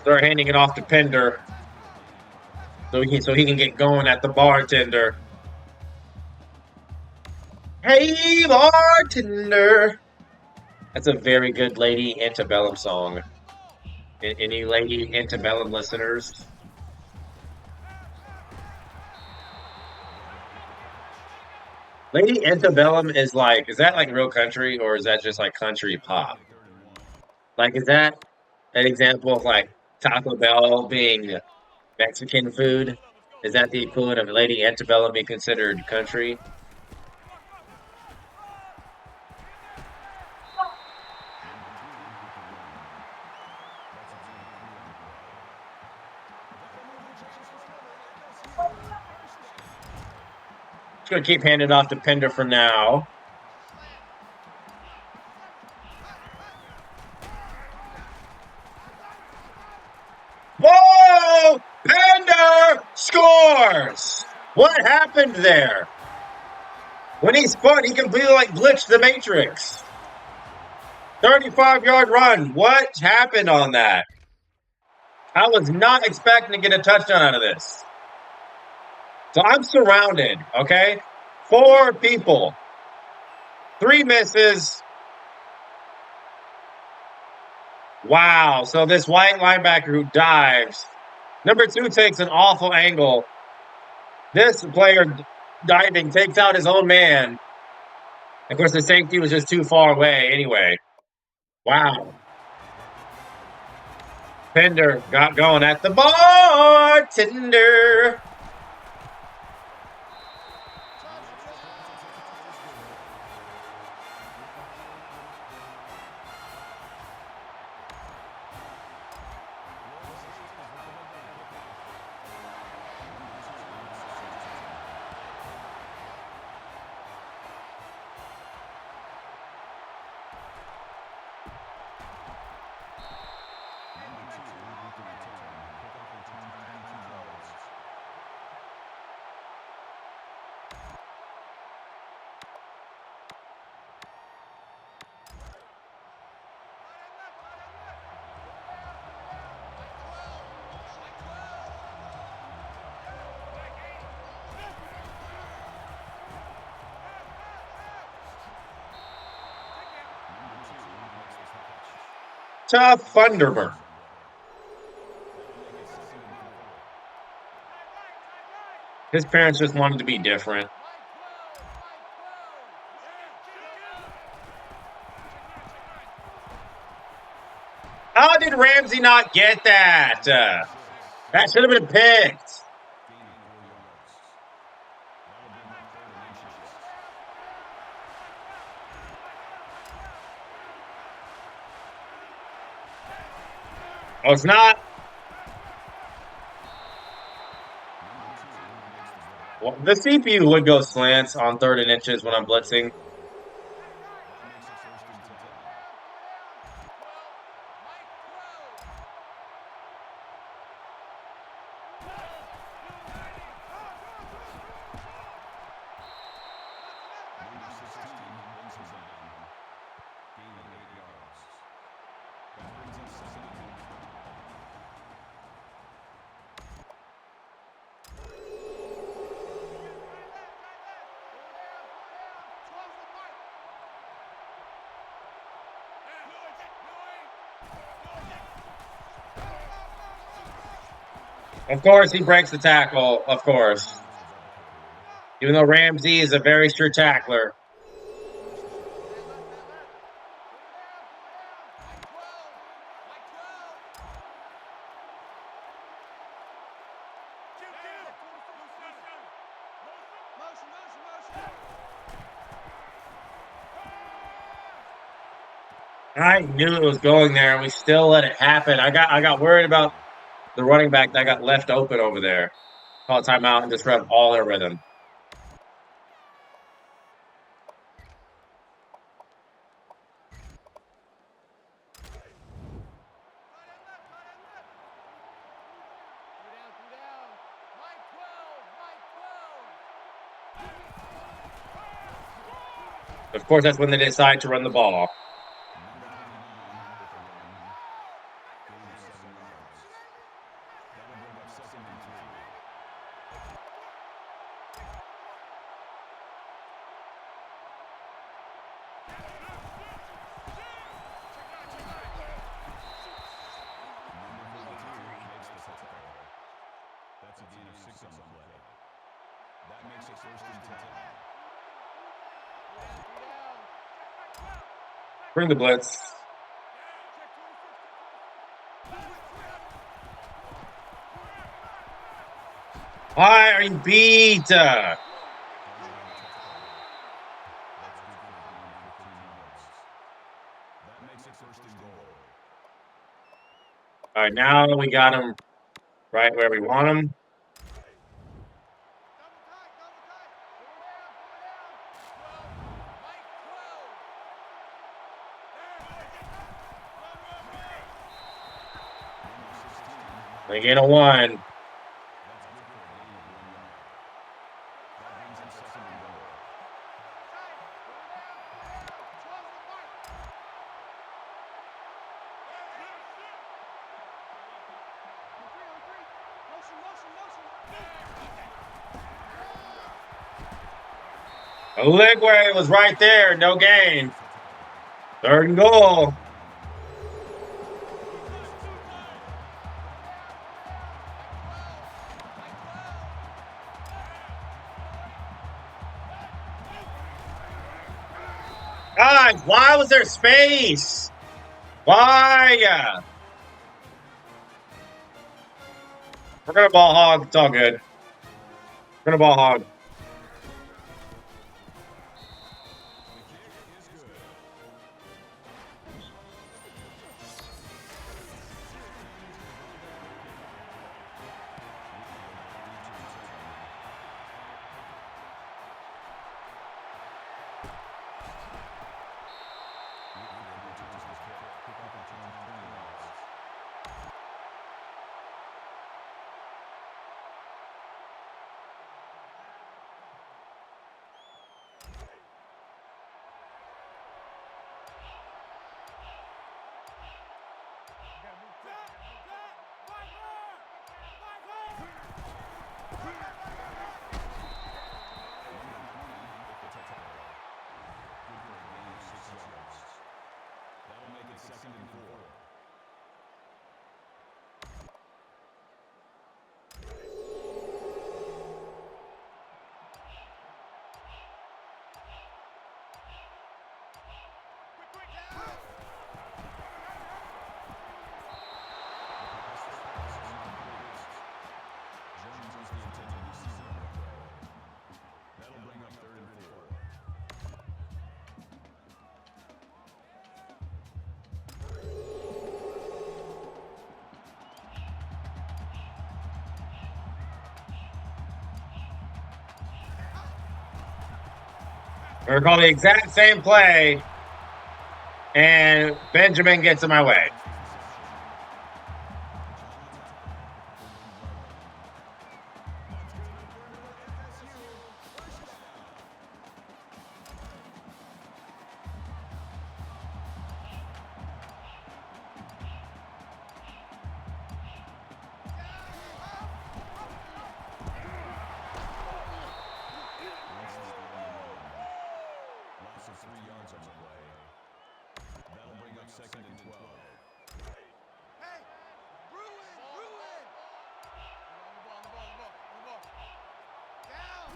Start handing it off to Pender, so he can get going at the bartender. Hey, bartender. That's a very good Lady Antebellum song. Any Lady Antebellum listeners? Lady Antebellum is that like real country or is that just like country pop? Like, is that an example of like Taco Bell being Mexican food? Is that the equivalent of Lady Antebellum being considered country? Just gonna keep handing off to Pender for now. Whoa! Pender scores! What happened there? When he spun, he completely like glitched the Matrix. 35-yard run. What happened on that? I was not expecting to get a touchdown out of this. So I'm surrounded, okay? 4 people. 3 misses. Wow. So this white linebacker who dives. Number 2 takes an awful angle. This player diving takes out his own man. Of course, the safety was just too far away anyway. Wow. Pender got going at the bartender. Tough Thunderbird. His parents just wanted to be different. How did Ramsey not get that? That should have been picked. Oh, it's not. Well, the CPU would go slants on 3rd and inches when I'm blitzing. Of course, he breaks the tackle. Of course. Even though Ramsey is a very sure tackler. I knew it was going there, and we still let it happen. I got worried about the running back that got left open over there. Call timeout and disrupt all their rhythm. Of course, that's when they decide to run the ball. That's a gain of 6 on the play. That makes it first and 10. Bring the blitz. Why are you beat? That's good for a gain of 15 yards. That makes it first and goal. All right, now we got him right where we want him. They gain a 1. That's good for a gain of 1 yard. That brings him second and goal. Oligwe was right there, no gain. 3rd and goal. Guys, why was there space? Why? We're gonna ball hog. It's all good. We're gonna ball hog. That'll make it second and 4. Jones is the intended receiver on the play. That'll bring up 3rd and 4. We're gonna call the exact same play, and Benjamin gets in my way. second and 12. Hey, ruin. On the ball. Down.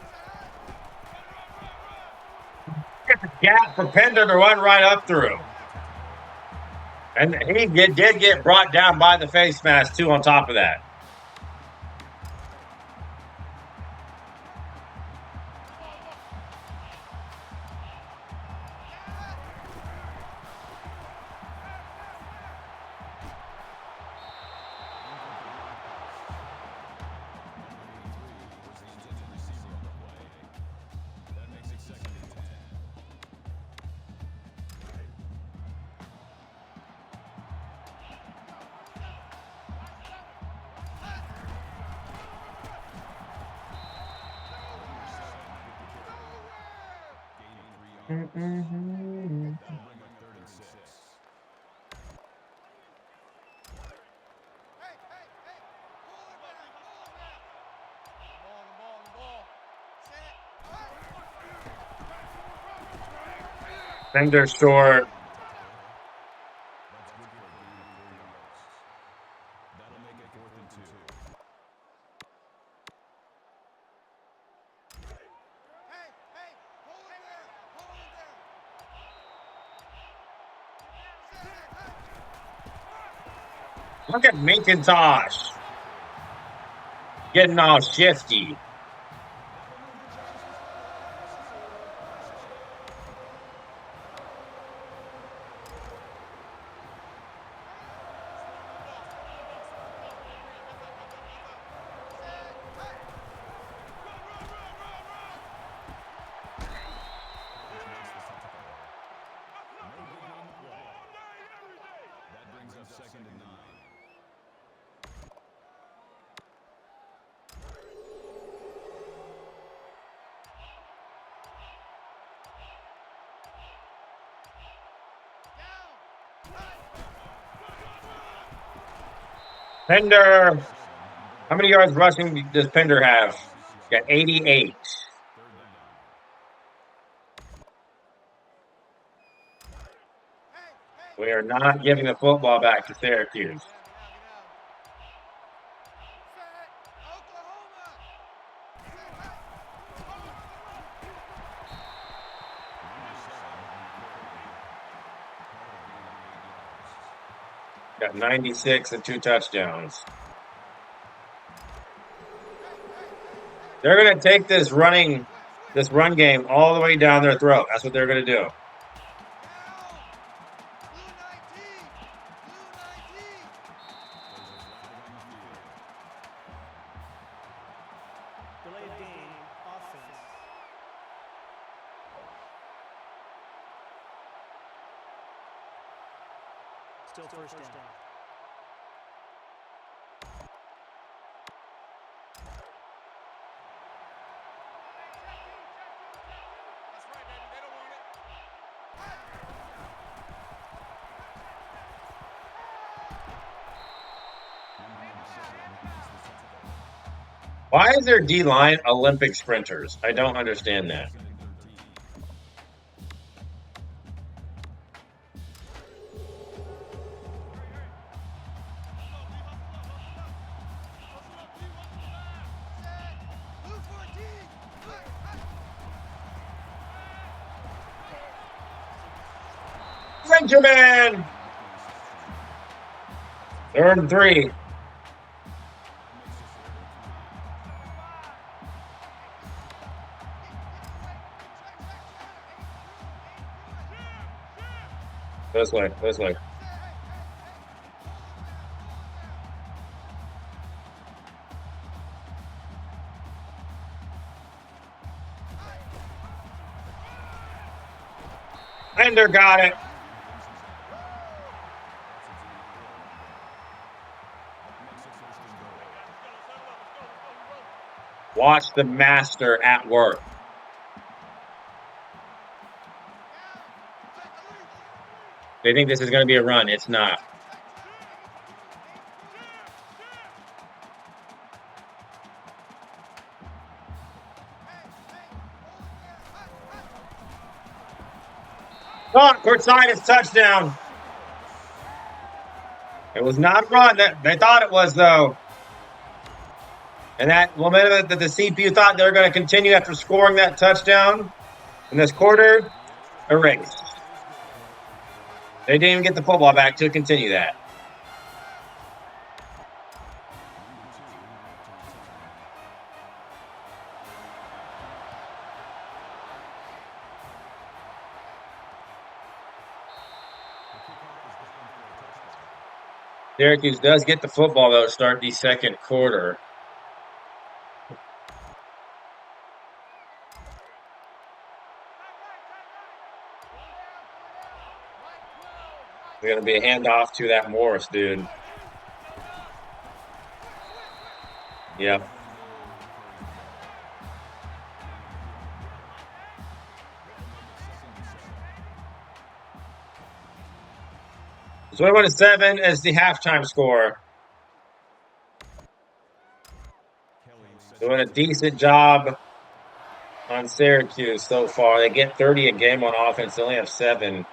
It's a gap for Pender to run right up through. And he did get brought down by the face mask, too, on top of that. That makes it second and 10. Gaining 3 yards. That'll bring up third and 6. Hey. Pull her back. The ball. Set. Pender short. That's good for a gain of 4 yards. That'll make it fourth and 2. Hey. Pull it there. Look at McIntosh getting all shifty. That brings up second and 9. Pender. How many yards rushing does Pender have? Got 88. We are not giving the football back to Syracuse. Got 96 and 2 touchdowns. They're going to take this run game all the way down their throat. That's what they're going to do. Delayed game, offense. Still first down. That's right, baby. They don't want it. Why is their D-line Olympic sprinters? I don't understand that. Benjamin! 3rd and 3. This way. Pender got it. Watch the master at work. They think this is going to be a run. It's not. Oh, court side is touchdown. It was not a run. They thought it was, though. And that momentum that the CPU thought they were going to continue after scoring that touchdown in this quarter, erased. They didn't even get the football back to continue that. Syracuse does get the football, though, to start the second quarter. It's going to be a handoff to that Morris dude. Yep. So 21-7 is the halftime score. Doing a decent job on Syracuse so far. They get 30 a game on offense. They only have 7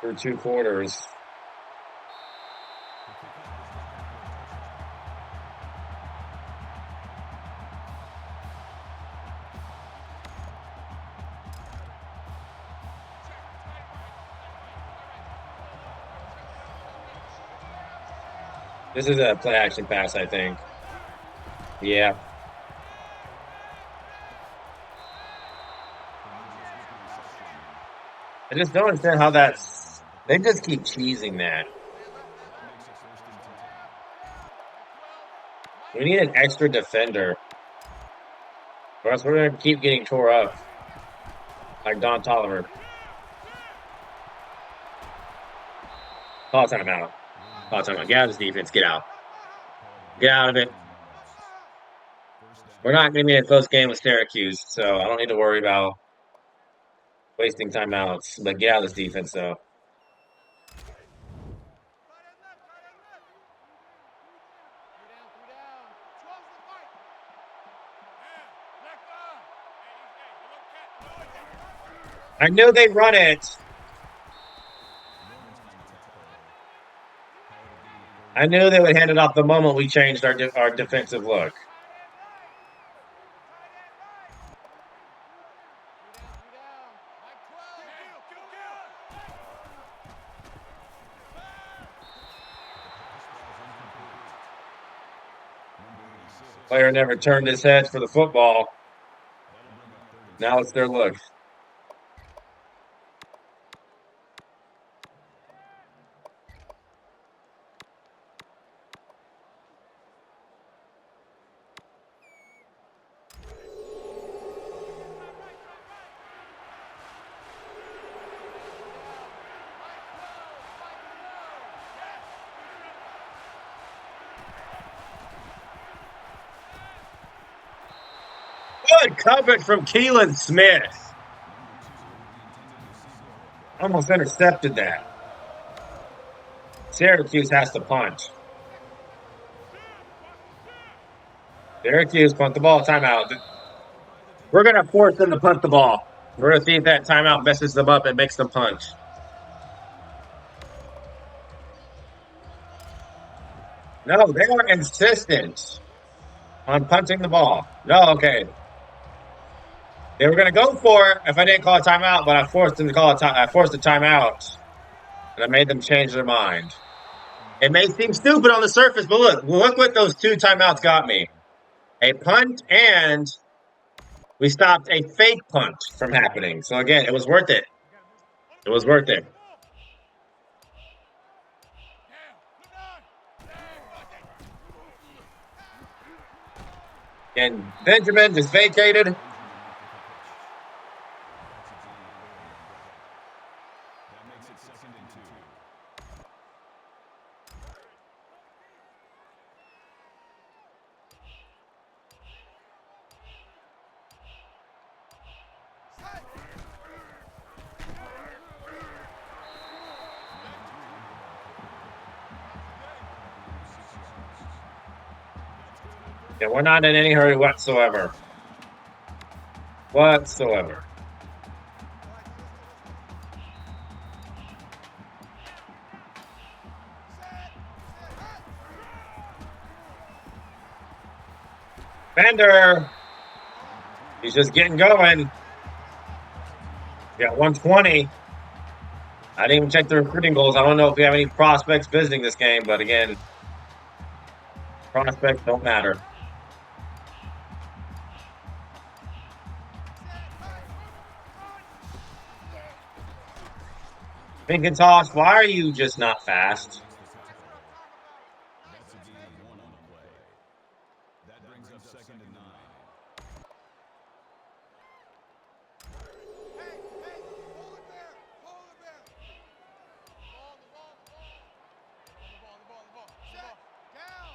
through 2 quarters. This is a play action pass, I think. Yeah. I just don't understand how that's. They just keep cheesing that. We need an extra defender. Or else we're going to keep getting tore up. Like Don Tolliver. Call timeout. Call timeout. Get out of this defense. Get out. Get out of it. We're not going to be in a close game with Syracuse, so I don't need to worry about wasting timeouts. But get out of this defense, though. I knew they'd run it. I knew they would hand it off the moment we changed our defensive look. Player never turned his head for the football. Now it's their look. Good coverage from Keelan Smith. Almost intercepted that. Syracuse has to punch. Syracuse punt the ball. Timeout. We're going to force them to punt the ball. We're going to see if that timeout messes them up and makes them punch. No, they are insistent on punting the ball. No, okay. They were going to go for it if I didn't call a timeout, but I forced them to call a I forced a timeout, and I made them change their mind. It may seem stupid on the surface, but look what those 2 timeouts got me. A punt, and we stopped a fake punt from happening. So again, it was worth it. It was worth it. And Benjamin just vacated. Yeah, we're not in any hurry whatsoever. Whatsoever. Bender. He's just getting going. Got 120. I didn't even check the recruiting goals. I don't know if we have any prospects visiting this game, but again, prospects don't matter. Toss, why are you just not fast? That's a gain of 1 on the play. That brings up 2nd and 9. Hey, hold it there. Hold it there. The ball. Set. Down.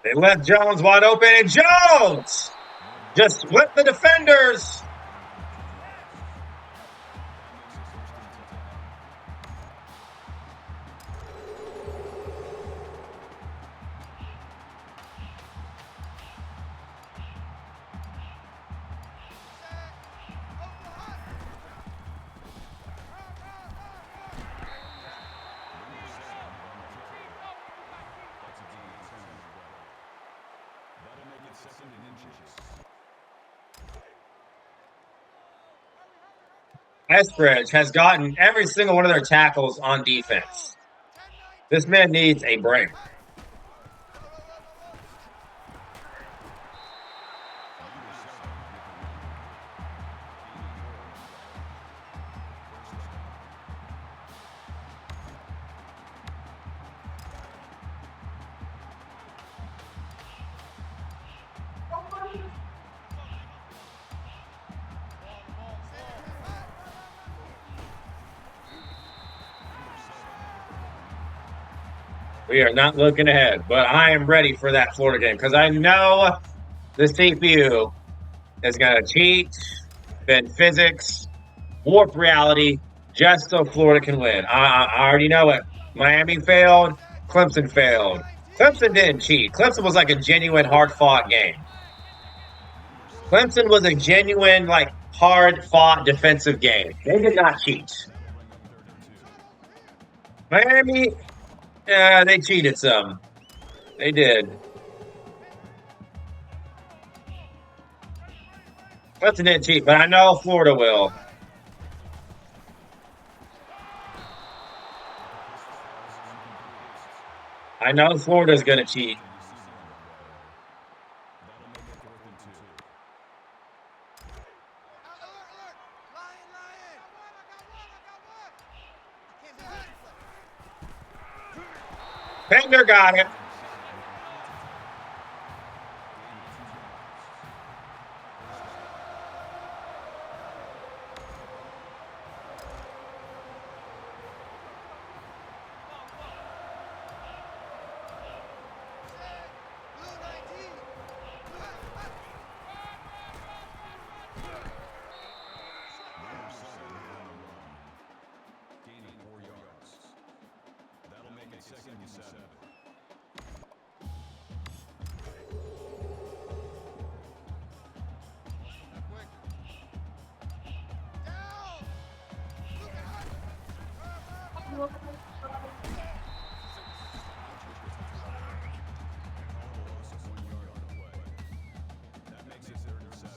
They left Jones wide open, and Jones just split the defenders. That's a gain of 10 on the play. That'll make it 2nd and inches. Eskridge has gotten every single one of their tackles on defense. This man needs a break. We are not looking ahead, but I am ready for that Florida game because I know the CPU is going to cheat, bend physics, warp reality, just so Florida can win. I already know it. Miami failed. Clemson failed. Clemson didn't cheat. Clemson was like a genuine hard-fought game. Clemson was a genuine, like, hard-fought defensive game. They did not cheat. Miami, yeah, they cheated some. They did. Clemson didn't cheat, but I know Florida will. I know Florida's going to cheat. Bender got it. Gaining 4 yards. That'll make it 2nd and 7. Loss of 1 yard on the play. That makes it 3rd and 7.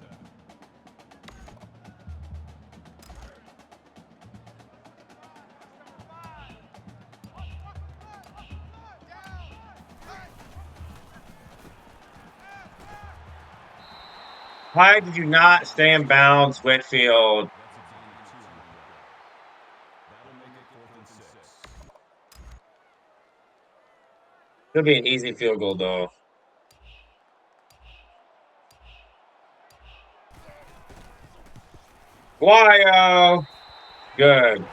Why did you not stay in bounds, Whitfield? That'll make it 4th and 6. It'll be an easy field goal, though. Guayo. Good.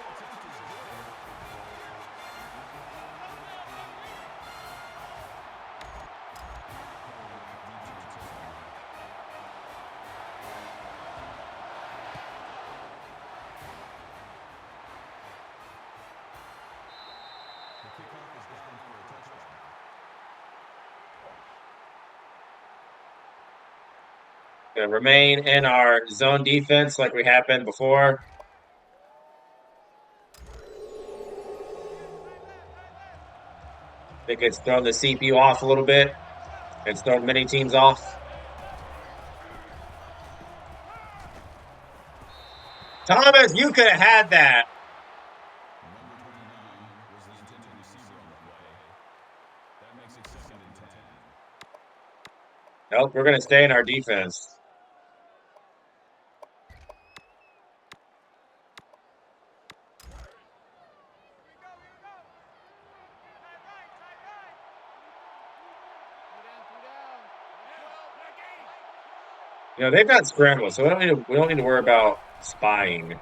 The kickoff is down for a touchdown. Gonna remain in our zone defense like we have been before. think it's thrown the CPU off a little bit. It's thrown many teams off. Thomas, you could have had that. Number 29 was the intended receiver on the play. That makes it 2nd and 10. Nope, we're going to stay in our defense. You know, they've got scrambles, so we don't need to worry about spying.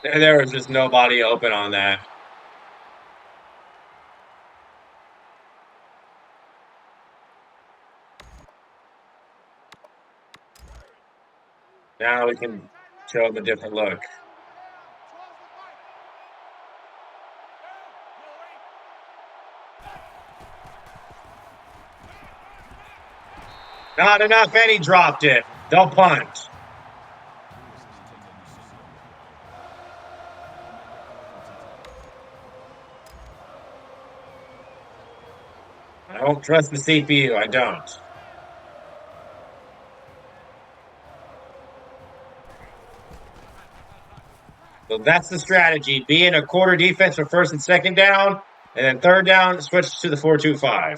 There was just nobody open on that. Now we can show them a different look. Not enough, and he dropped it. They'll punt. I don't trust the CPU. I don't. So that's the strategy. Be in a quarter defense for 1st and 2nd down, and then 3rd down, switch to the 4-2-5.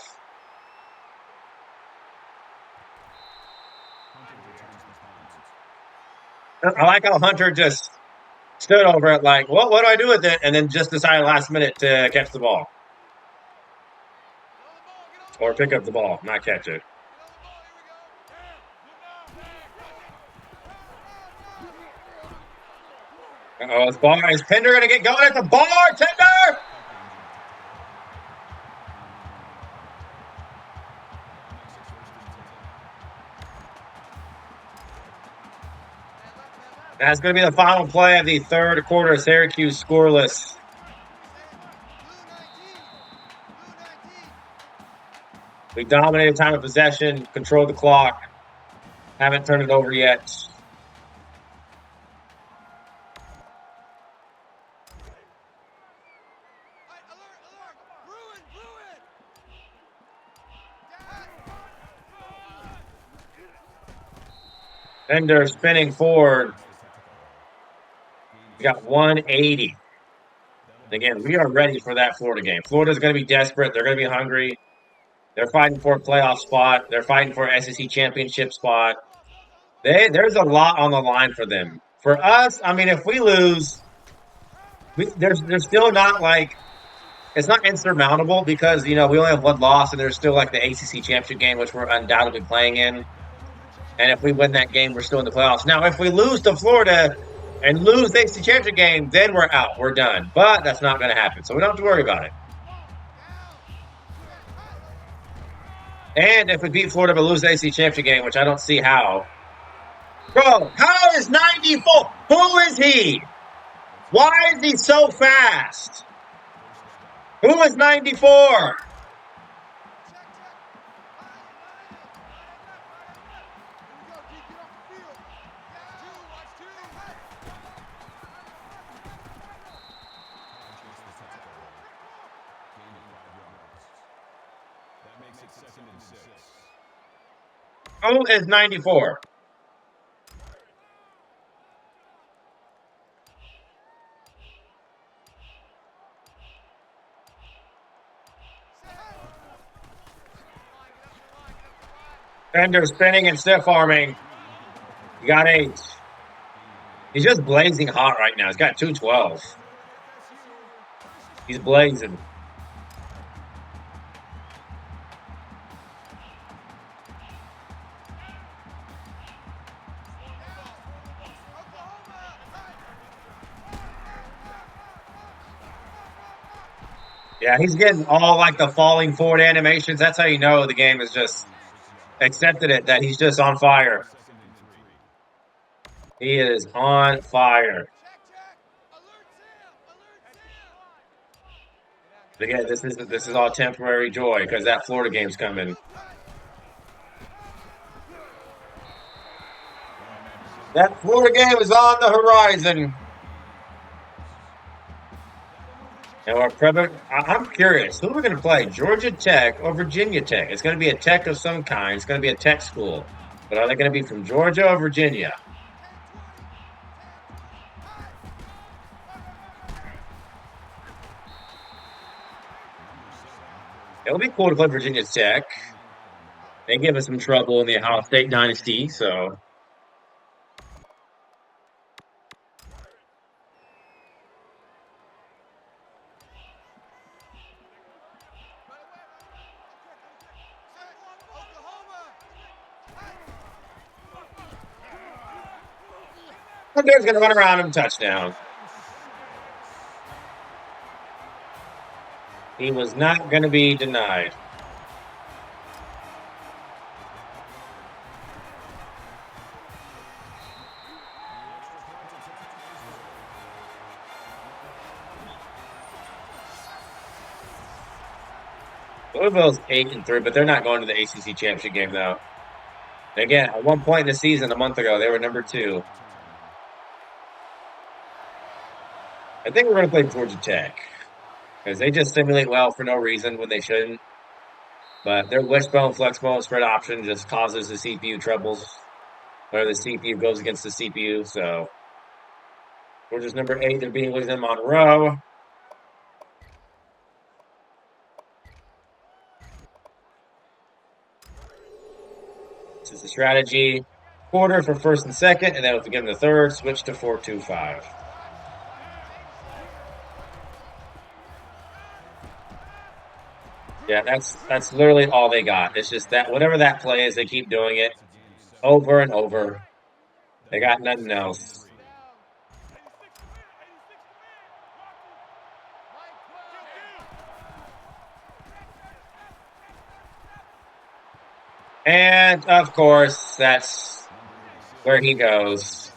I like how Hunter just stood over it like, well, what do I do with it? And then just decided last minute to catch the ball. Or pick up the ball, not catch it. Uh-oh, is Pender going to get going at the bartender? That's going to be the final play of the 3rd quarter. Syracuse scoreless. We dominated time of possession, controlled the clock. Haven't turned it over yet. Pender spinning forward. We got 180. Again, we are ready for that Florida game. Florida's going to be desperate. They're going to be hungry. They're fighting for a playoff spot. They're fighting for an SEC championship spot. There's a lot on the line for them. For us, I mean, if we lose, there's still not like it's not insurmountable because you know we only have one loss and there's still like the ACC championship game which we're undoubtedly playing in. And if we win that game, we're still in the playoffs. Now, if we lose to Florida and lose the ACC championship game, then we're out. We're done. But that's not going to happen, so we don't have to worry about it. And if we beat Florida but lose the ACC championship game, which I don't see how. Bro, how is 94? Who is he? Why is he so fast? Who is 94? Who is 94? Fender spinning and stiff arming. He got 8. He's just blazing hot right now. He's got 212. He's blazing. Yeah, he's getting all like the falling forward animations. That's how you know the game is just accepted it, that he's just on fire. He is on fire. Again, this is all temporary joy because that Florida game's coming. That Florida game is on the horizon. And I'm curious, who are we going to play? Georgia Tech or Virginia Tech? It's going to be a Tech of some kind. It's going to be a Tech school. But are they going to be from Georgia or Virginia? 7 carries It'll be cool to play Virginia Tech. They give us some trouble in the Ohio State Dynasty, so Purdue's going to run around him touchdown. He was not going to be denied. Louisville's 8-3, but they're not going to the ACC championship game though. Again, at one point in the season, a month ago, they were number 2. I think we're going to play Georgia Tech because they just simulate well for no reason when they shouldn't. But their wishbone, flexbone, spread option just causes the CPU troubles, where the CPU goes against the CPU. So Georgia's number 8. They're beating Louisiana Monroe. This is the strategy. Quarter for first and second, and then if we give them the third, switch to 4-2-5. Yeah, that's literally all they got. It's just that whatever that play is, they keep doing it over and over. They got nothing else. And of course, that's where he goes.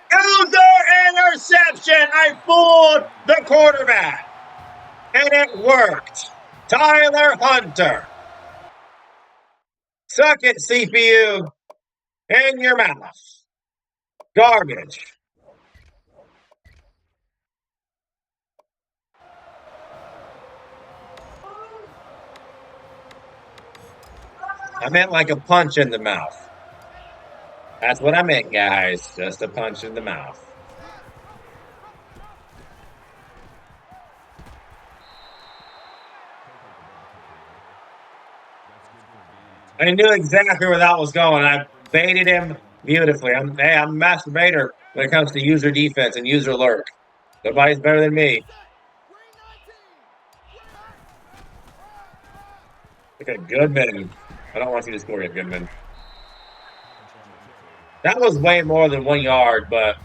User interception! I fooled the quarterback. And it worked. Tyler Hunter. Suck it, CPU. In your mouth. Garbage. I meant like a punch in the mouth. That's what I meant, guys. Just a punch in the mouth. I knew exactly where that was going. I baited him beautifully. I'm a masturbator when it comes to user defense and user lurk. Nobody's better than me. Look at Goodman. I don't want you to score yet, Goodman. That was way more than 1 yard, but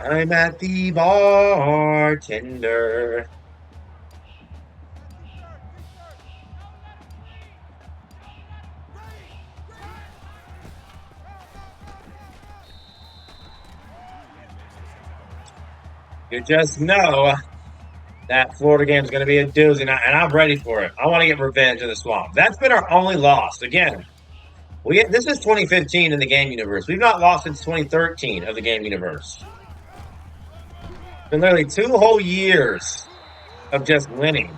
I'm at the bartender. You just know that Florida game is going to be a doozy, and I'm ready for it. I want to get revenge in the swamp. That's been our only loss. Again, this is 2015 in the game universe. We've not lost since 2013 of the game universe. Been literally 2 whole years of just winning.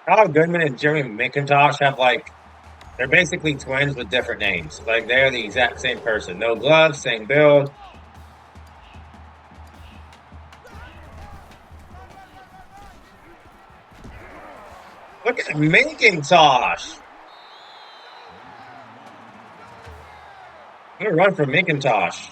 Kyle Goodman and Jeremy McIntosh have they're basically twins with different names. Like they're the exact same person. No gloves, same build. Look at McIntosh. What a run from McIntosh.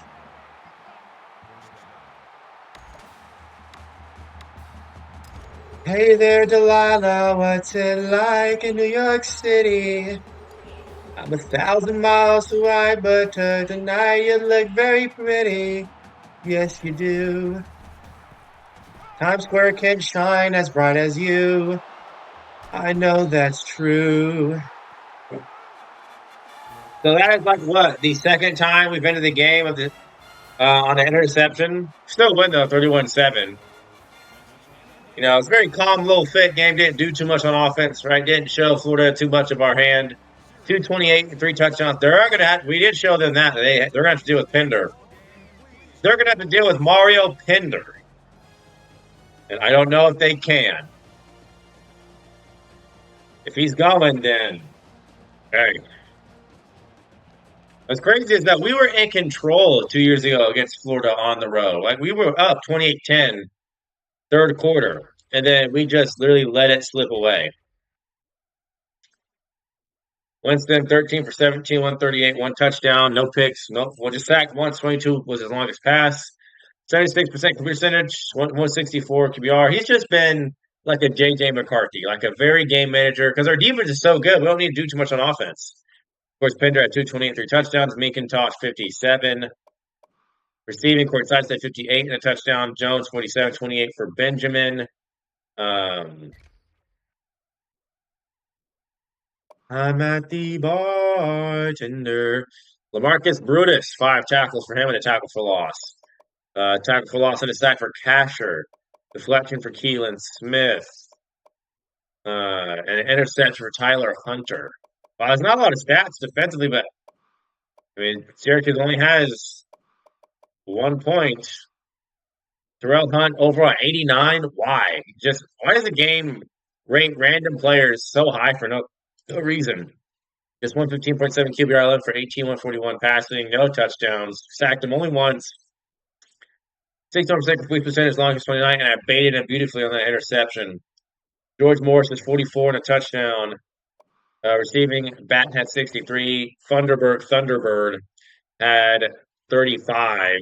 Hey there, Delilah. What's it like in New York City? I'm 1,000 miles away, but tonight you look very pretty. Yes, you do. Times Square can shine as bright as you. I know that's true. So that is like what the second time we've been to the game of the on the interception. Still win though, 31-7. You know, it's a very calm little fit game. Didn't do too much on offense, right? Didn't show Florida too much of our hand. 228 and 3 touchdowns. They're gonna have. We did show them that they're gonna have to deal with Pender. They're gonna have to deal with Mario Pender, and I don't know if they can. If he's going, then hey. What's crazy is that we were in control 2 years ago against Florida on the road. Like we were up 28-10 third quarter, and then we just literally let it slip away. Winston, 13 for 17, 138, one touchdown, no picks, just sacked once, 22 was his longest pass, 76% complete percentage, 164 QBR. He's just been like a J.J. McCarthy, like a very game manager, because our defense is so good, we don't need to do too much on offense. Of course, Pender had 228, 3 touchdowns, McIntosh, 57. Receiving, Court Sidestep, 58 and a touchdown, Jones, 47, 28 for Benjamin. I'm at the bartender. Lamarcus Brutus, 5 tackles for him and a tackle for loss. Tackle for loss and a sack for Casher. Deflection for Keelan Smith. And an interception for Tyler Hunter. Well, there's not a lot of stats defensively, but I mean, Syracuse only has 1 point. Terrell Hunt overall 89. Why? Why does the game rate random players so high for no reason? Just 115.7 QBR 11 for 18, 141 passing, no touchdowns. Sacked him only once. 61% complete percentage, long as 29, and I baited him beautifully on that interception. George Morris is 44 and a touchdown. Receiving, Batten had 63. Thunderbird had 35.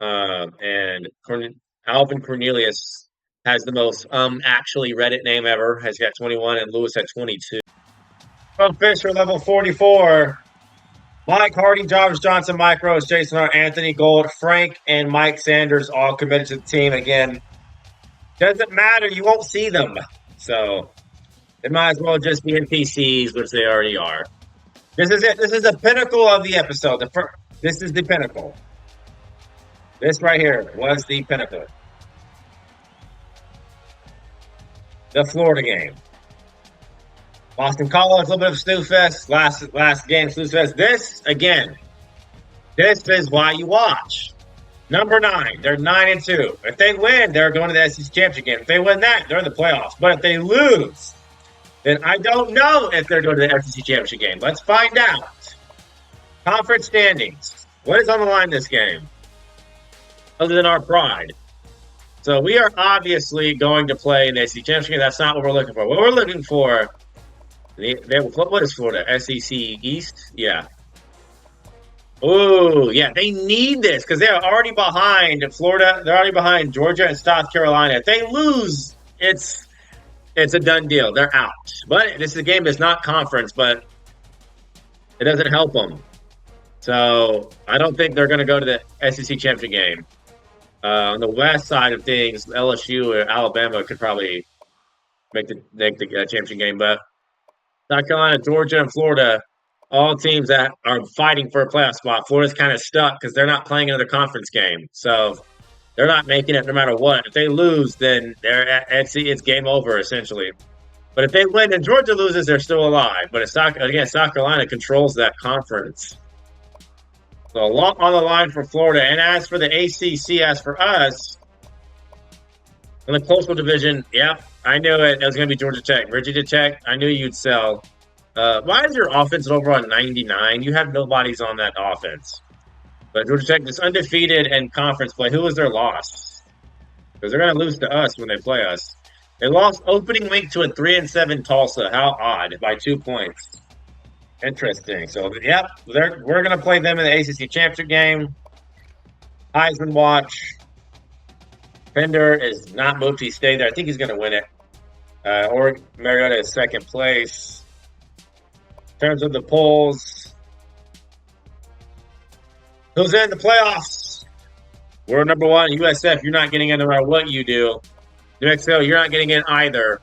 And Alvin Cornelius has the most actually Reddit name ever. Has got 21, and Lewis had 22. From Fisher, level 44. Mike Hardy, Jarvis Johnson, Mike Rose, Jason Hart, Anthony Gold, Frank, and Mike Sanders all committed to the team. Again, doesn't matter. You won't see them. So it might as well just be NPCs, which they already are. This is it. This is the pinnacle of the episode. This is the pinnacle. This right here was the pinnacle. The Florida game. Boston College, a little bit of snooze fest. Last game, snooze fest. This is why you watch. Number 9, they're 9-2. If they win, they're going to the SEC championship game. If they win that, they're in the playoffs. But if they lose, then I don't know if they're going to the SEC championship game. Let's find out. Conference standings. What is on the line this game? Other than our pride. So we are obviously going to play in the SEC championship game. That's not what we're looking for. What we're looking for, what is Florida? SEC East? Yeah. Oh, yeah. They need this because they're already behind Florida. They're already behind Georgia and South Carolina. If they lose, it's a done deal. They're out. But this is a game that's not conference, but it doesn't help them. So I don't think they're going to go to the SEC championship game. On the west side of things, LSU or Alabama could probably make the championship game. But South Carolina, Georgia, and Florida, all teams that are fighting for a playoff spot. Florida's kind of stuck because they're not playing another conference game. So they're not making it no matter what. If they lose, then it's game over, essentially. But if they win and Georgia loses, they're still alive. But South Carolina controls that conference. So a lot on the line for Florida. And as for the ACC, as for us, in the Coastal Division, yep, I knew it. It was going to be Georgia Tech. Virginia Tech, I knew you'd sell. Why is your offense over on 99? You have nobodies on that offense. But Georgia Tech is undefeated in conference play. Who was their loss? Because they're going to lose to us when they play us. They lost opening week to a 3-7 Tulsa. How odd, by 2 points. Interesting. So, yep, we're going to play them in the ACC championship game. Heisman watch. Pender is not moved. He stayed there. I think he's going to win it. Or Mariota is second place. In terms of the polls, who's in the playoffs? We're number one. USF, you're not getting in no matter what you do. New Mexico, you're not getting in either.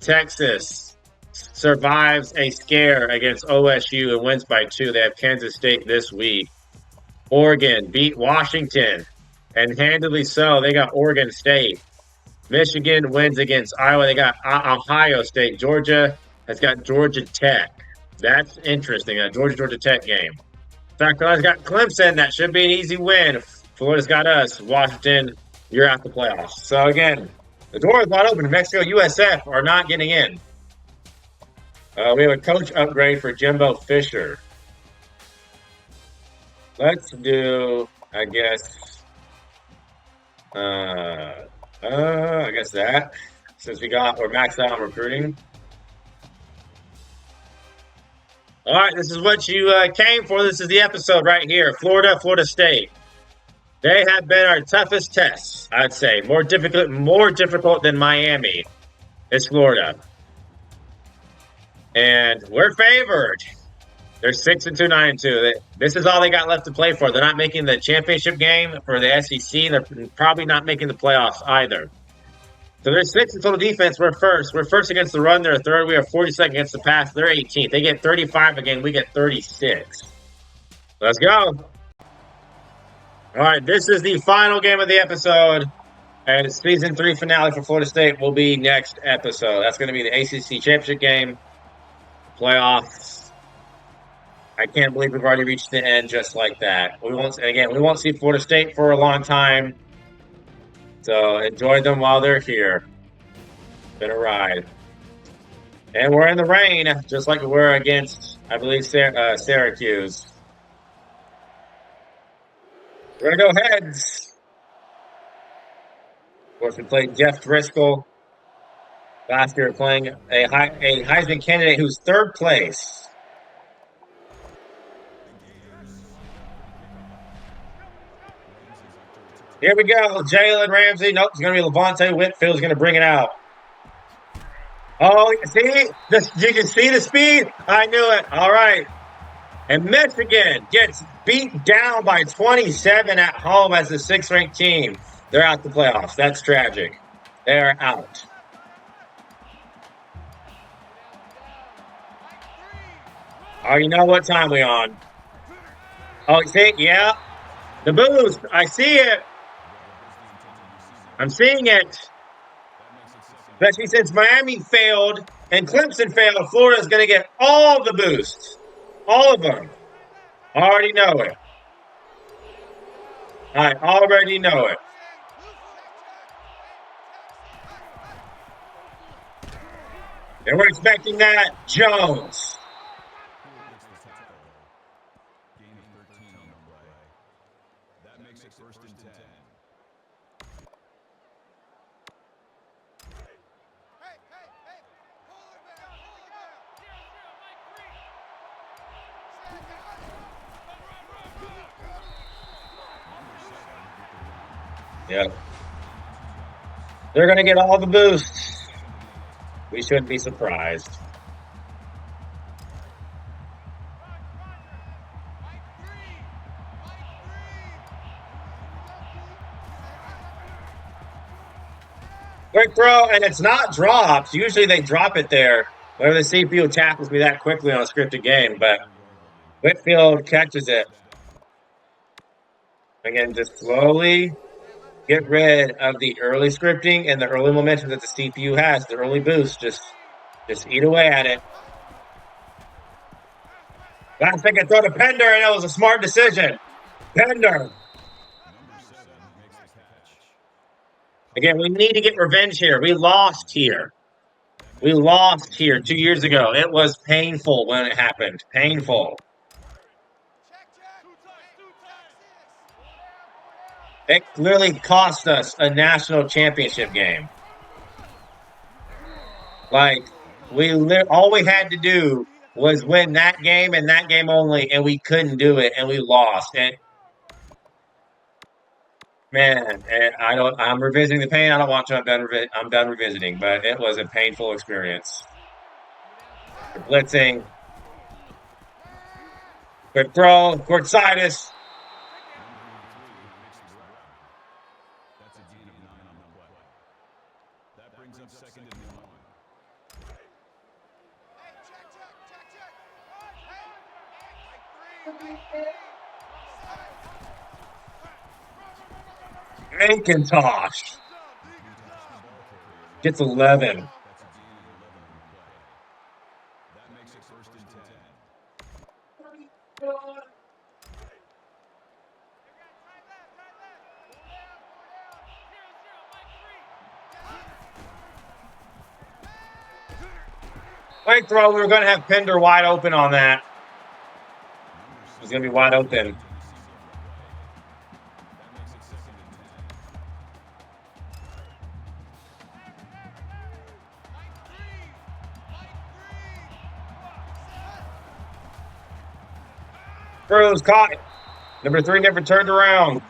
Texas survives a scare against OSU and wins by 2. They have Kansas State this week. Oregon beat Washington, and handily so. They got Oregon State. Michigan wins against Iowa. They got Ohio State. Georgia has got Georgia Tech. That's interesting, a Georgia Tech game. South Carolina's got Clemson. That should be an easy win. Florida's got us. Washington, you're out the playoffs. So, again, the door is wide open. New Mexico, USF are not getting in. We have a coach upgrade for Jimbo Fisher. Let's do, I guess that, since we're maxed out on recruiting. All right, this is what you came for. This is the episode right here. Florida State. They have been our toughest tests, I'd say. More difficult than Miami is Florida. And we're favored. They're 6-2, 9-2. This is all they got left to play for. They're not making the championship game for the SEC. They're probably not making the playoffs either. So they're 6th in total defense. We're first. We're first against the run. They're third. We are 42nd against the pass. They're 18th. They get 35 again. We get 36. Let's go. All right, this is the final game of the episode. And season 3 finale for Florida State will be next episode. That's going to be the ACC championship game. Playoffs. I can't believe we've already reached the end just like that. We won't see Florida State for a long time. So enjoy them while they're here. It's been a ride. And we're in the rain, just like we were against, I believe, Syracuse. We're going to go heads. Of course, we played Jeff Driscoll. Last year, playing a Heisman candidate who's third place. Here we go. Jalen Ramsey. Nope, it's going to be Levante Whitfield's going to bring it out. Oh, see? You can see the speed? I knew it. All right. And Michigan gets beat down by 27 at home as the 6th-ranked team. They're out the playoffs. That's tragic. They're out. I already know what time we're on. Oh, see? Yeah. The boost. I see it. I'm seeing it. Especially since Miami failed and Clemson failed, Florida's going to get all the boosts. All of them. I already know it. I already know it. They were expecting that. Jones. That makes it 1st and 10. Yep. They're going to get all the boosts. We shouldn't be surprised. Quick throw, and it's not dropped. Usually they drop it there. Whenever the CPU tackles me that quickly on a scripted game, but Whitfield catches it. Again, just slowly get rid of the early scripting and the early momentum that the CPU has, the early boost. Just eat away at it. Last second throw to Pender, and it was a smart decision. Pender. Again, we need to get revenge here. We lost here. We lost here 2 years ago. It was painful when it happened. Painful. It literally cost us a national championship game. Like all we had to do was win that game and that game only, and we couldn't do it, and we lost. And man, and I'm revisiting the pain. I don't want to. I'm done revisiting, but it was a painful experience. The blitzing, quick throw, courtsitis. That's a gain of 9 on the play. That brings up second and 1. Macintosh gets 11. That's a gain of 11 on the play. That makes it first and 10. Quick throw. We were going to have Pender wide open on that. He's going to be wide open. Cruz caught it. Number 3 never turned around.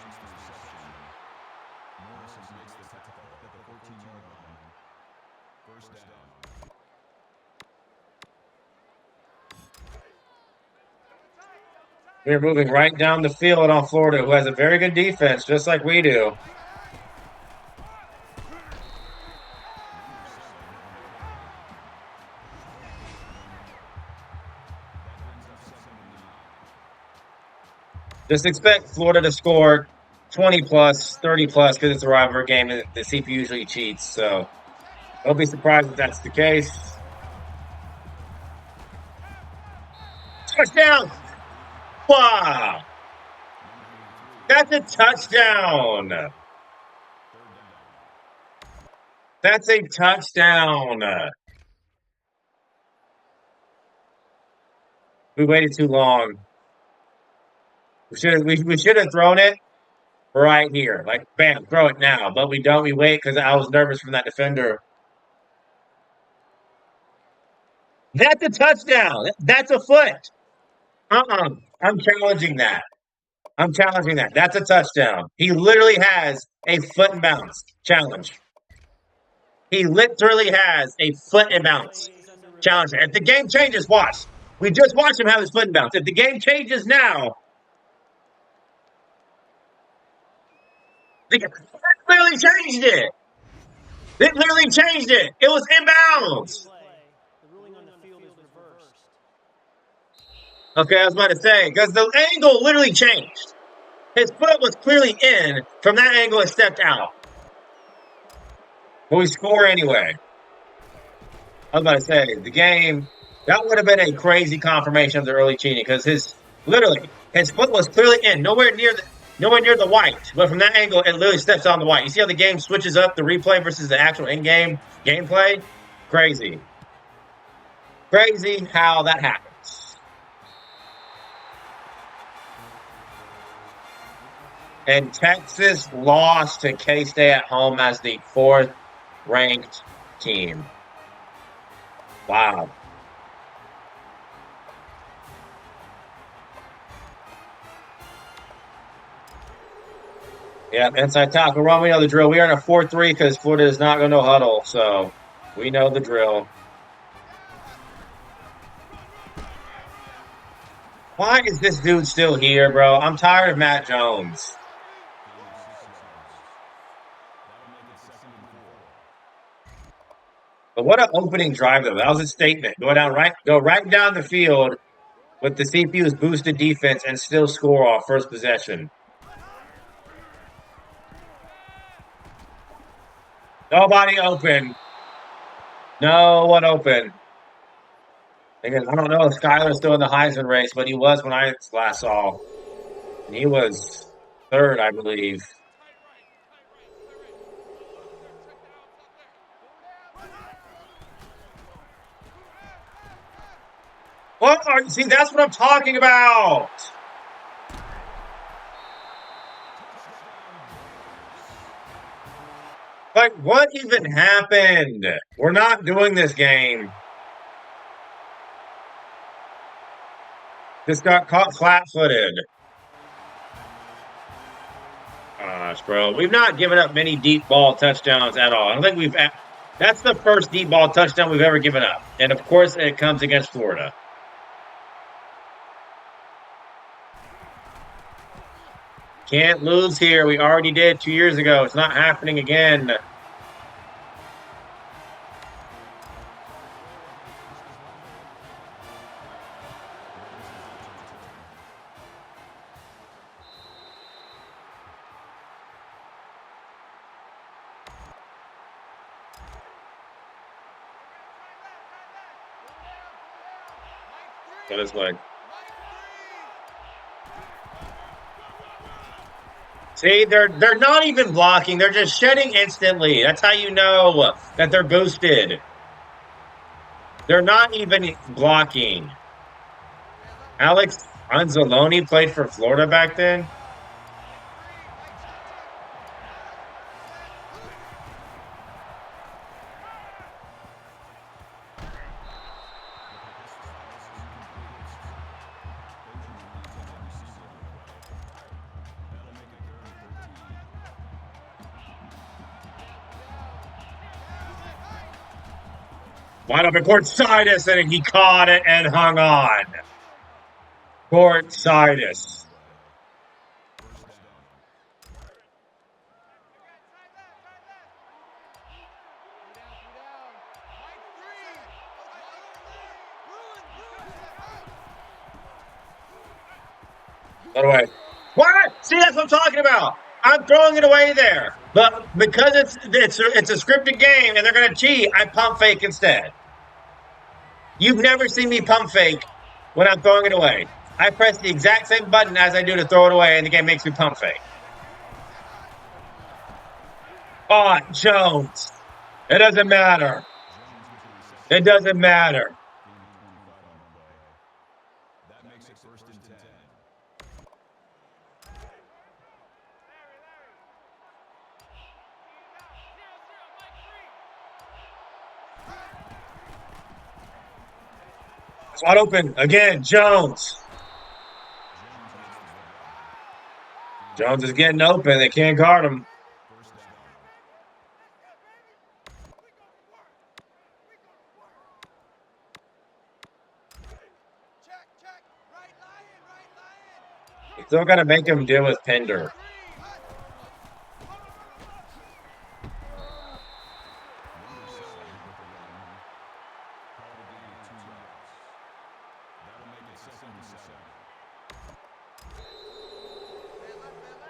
We're moving right down the field on Florida, who has a very good defense, just like we do. Just expect Florida to score 20 plus, 30 plus, because it's a rivalry game and the CP usually cheats. So don't be surprised if that's the case. Touchdown! Wow! That's a touchdown! That's a touchdown! We waited too long. We should have thrown it right here. Like, bam, throw it now. But we don't. We wait because I was nervous from that defender. That's a touchdown. That's a foot. I'm challenging that. I'm challenging that. That's a touchdown. He literally has a foot and bounce. Challenge. He literally has a foot and bounce. Challenge. If the game changes, watch. We just watched him have his foot and bounce. If the game changes now, it literally changed it. It literally changed it. It was inbounds. The ruling on the field is reversed. Okay, I was about to say, because the angle literally changed. His foot was clearly in. From that angle, it stepped out. But we score anyway. I was about to say, the game, that would have been a crazy confirmation of the early cheating, because his foot was clearly in, nowhere near the white. But from that angle, it literally steps on the white. You see how the game switches up the replay versus the actual in-game gameplay? Crazy. Crazy how that happens. And Texas lost to K-State at home as the 4th ranked team. Wow. Yeah, inside tackle. Ron, we know the drill. We are in a 4-3 because Florida is not going to huddle, so we know the drill. Why is this dude still here, bro? I'm tired of Matt Jones. But what an opening drive, though. That was a statement. Go right down the field with the CPU's boosted defense and still score off first possession. Nobody open. No one open. Again, I don't know if Skyler's still in the Heisman race, but he was when I last saw. And he was 3rd, I believe. See, that's what I'm talking about. Like, what even happened? We're not doing this game. Just got caught flat-footed. Gosh, bro. We've not given up many deep ball touchdowns at all. I don't think we've... That's the first deep ball touchdown we've ever given up. And, of course, it comes against Florida. Can't lose here. We already did 2 years ago. It's not happening again. Go this way. See, they're not even blocking. They're just shedding instantly. That's how you know that they're boosted. They're not even blocking. Alex Anzalone played for Florida back then. Wide open court Sidus, and he caught it and hung on. Court Sidus. By the way, what? See, that's what I'm talking about. I'm throwing it away there, but because it's a scripted game and they're gonna cheat, I pump fake instead. You've never seen me pump fake when I'm throwing it away. I press the exact same button as I do to throw it away, and the game makes me pump fake. Oh, Jones. It doesn't matter. It doesn't matter. That makes it 1st and 10. It's wide open again. Jones. Jones is getting open. They can't guard him. Still got to make him deal with Pender.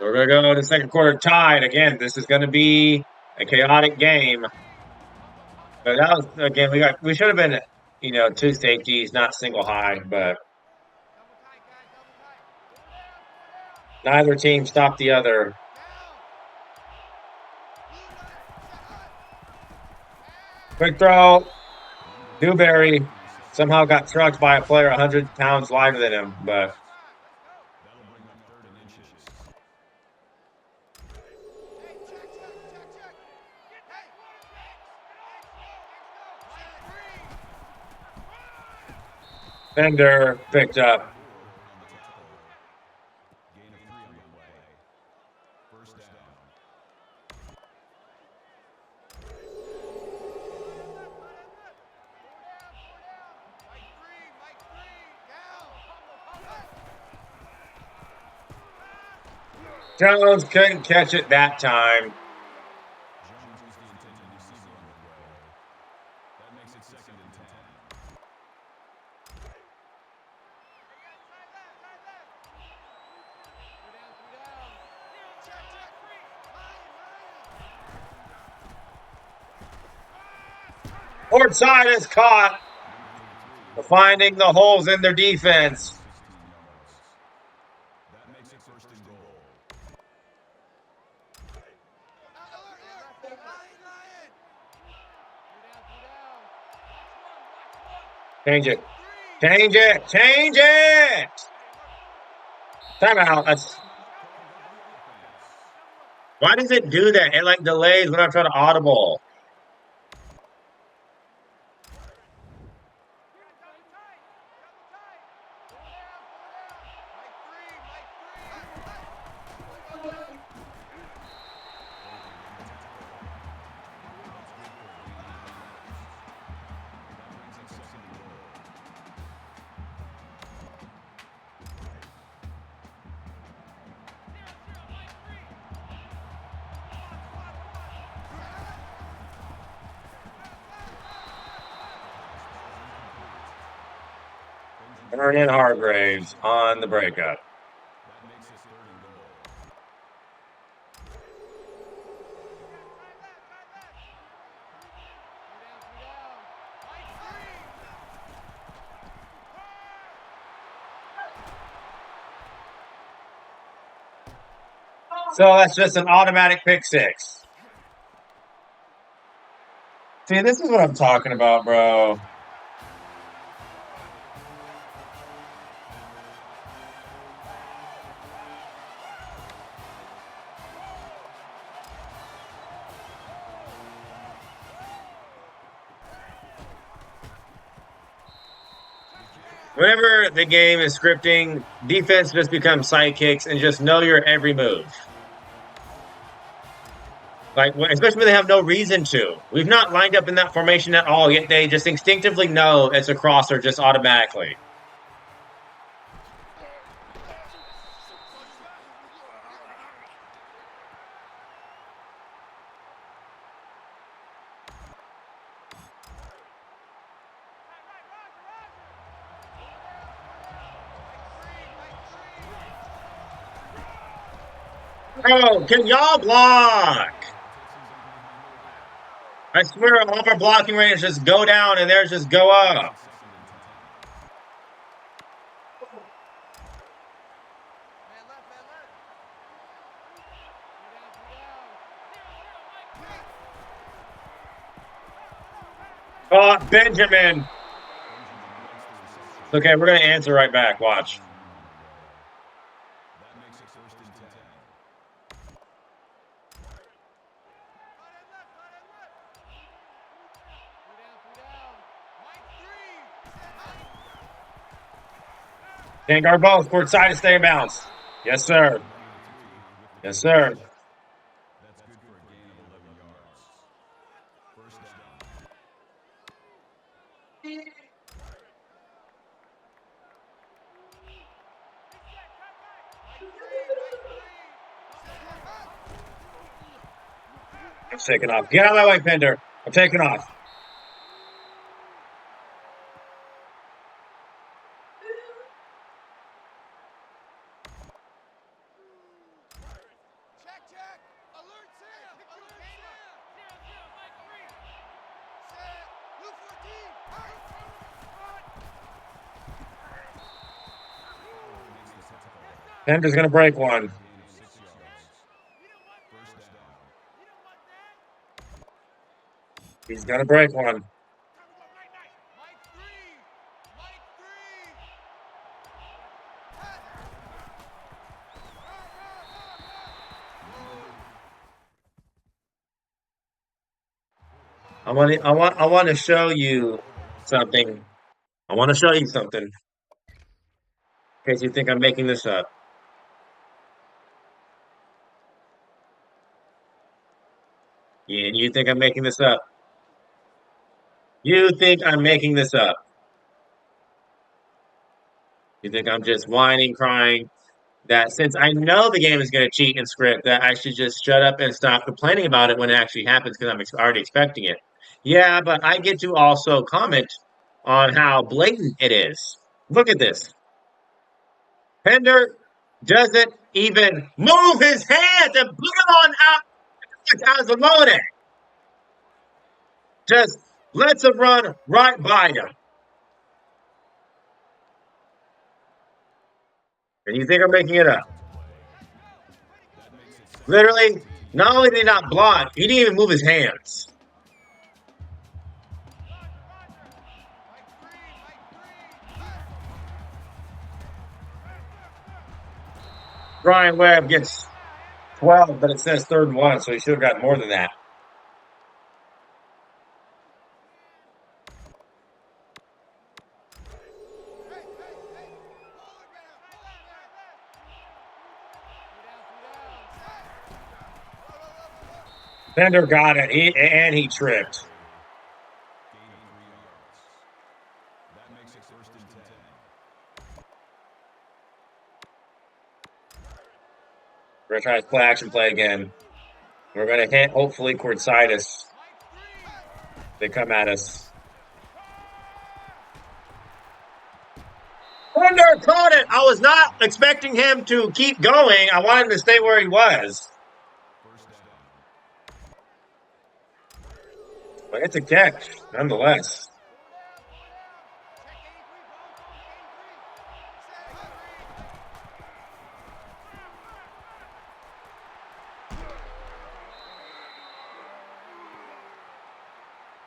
We're going to go to the second quarter tied. Again, this is going to be a chaotic game. But that was, again, we should have been, 2 safeties, not single high, but neither team stopped the other. Quick throw. Dewberry somehow got trucked by a player 100 pounds lighter than him, but Pender picked up. Gain of 3 on the play. 1st down. Jones couldn't catch it that time. Jones is the intended receiver on the play. That makes it 2nd and 10. Port side is caught, finding the holes in their defense. 16 yards. That makes it 1st and goal. Change it. Change it. Change it. Timeout. Why does it do that? It like delays when I'm trying to audible. Double tight. Pull down. Mike 3. Vernon Hargraves on the breakup. That makes it 3rd and goal. So that's just an automatic pick six. See, this is what I'm talking about, bro. Whenever the game is scripting, defense just becomes sidekicks and just know your every move. Like, especially when they have no reason to. We've not lined up in that formation at all, yet they just instinctively know it's a crosser just automatically. Oh, can y'all block? I swear, all of our blocking range just go down and theirs just go up. Oh, Benjamin. Okay, we're going to answer right back. Watch. That makes it 1st and 10. Can't guard both. Court side to stay in bounds. Yes, sir. Yes, sir. That's good for a gain of 11 yards. 1st down. I'm taking off. Get out of my way, Pender. I'm taking off. Check. Alert Sam. Mike 3. Set. Blue 14. Pender's going to break one. Gain of 6 yards. 1st down. He's going to break one. Mike 3. I want to show you something. I want to show you something. In case you think I'm making this up. Yeah, and you think I'm making this up. You think I'm making this up. You think I'm just whining, crying, that since I know the game is going to cheat and script, that I should just shut up and stop complaining about it when it actually happens because I'm already expecting it. Yeah, but I get to also comment on how blatant it is. Look at this. Pender doesn't even move his hands and put him on out as alone. Just lets him run right by him. And you think I'm making it up? Literally, not only did he not block, he didn't even move his hands. Brian Webb gets 12, but it says 3rd and 1, so he should have got more than that. Bender got it, and he tripped. Gain of 3 yards. That makes it 1st and 10. We're going to try to play action play again. We're going to hit, hopefully, courtsitis. They come at us. Bender caught it. I was not expecting him to keep going. I wanted him to stay where he was. 1st down. But it's a catch, nonetheless.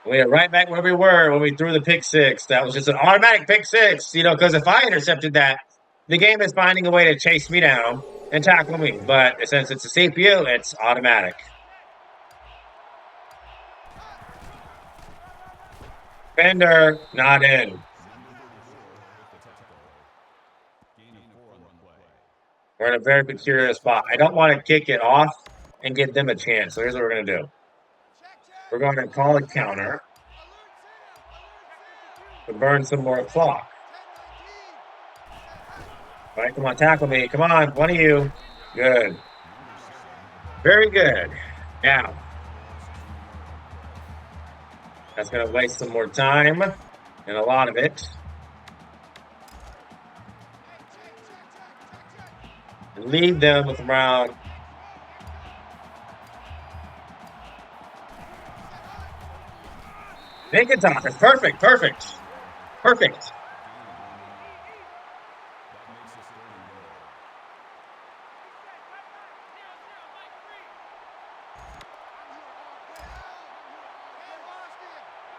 We are right back where we were when we threw the pick 6. That was just an automatic pick 6, because if I intercepted that, the game is finding a way to chase me down and tackle me. But since it's a CPU, it's automatic. Bender, not in. Gain of 4 on the play. We're in a very peculiar spot. I don't want to kick it off and give them a chance. So here's what we're going to do. We're going to call a counter to burn some more clock. All right, come on, tackle me. Come on, one of you. Good. Very good. Now, that's going to waste some more time, and a lot of it. And leave them with around McIntosh. It's perfect. Perfect. Perfect. That makes it 3rd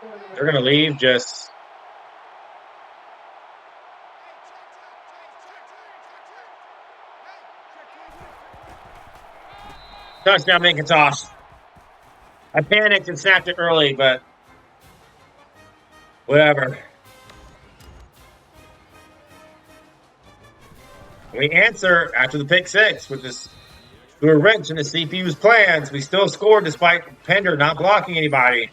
and goal. They're going to leave just. Touchdown, McIntosh. I panicked and snapped it early, but whatever. We answer after the pick 6 with this. We were wrench in the CPU's plans. We still scored despite Pender not blocking anybody.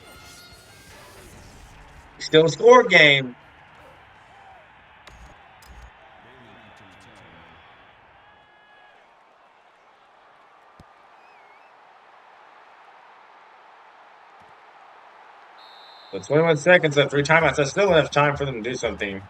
We still scored game. With 21 seconds left, 3 timeouts. That's still enough time for them to do something.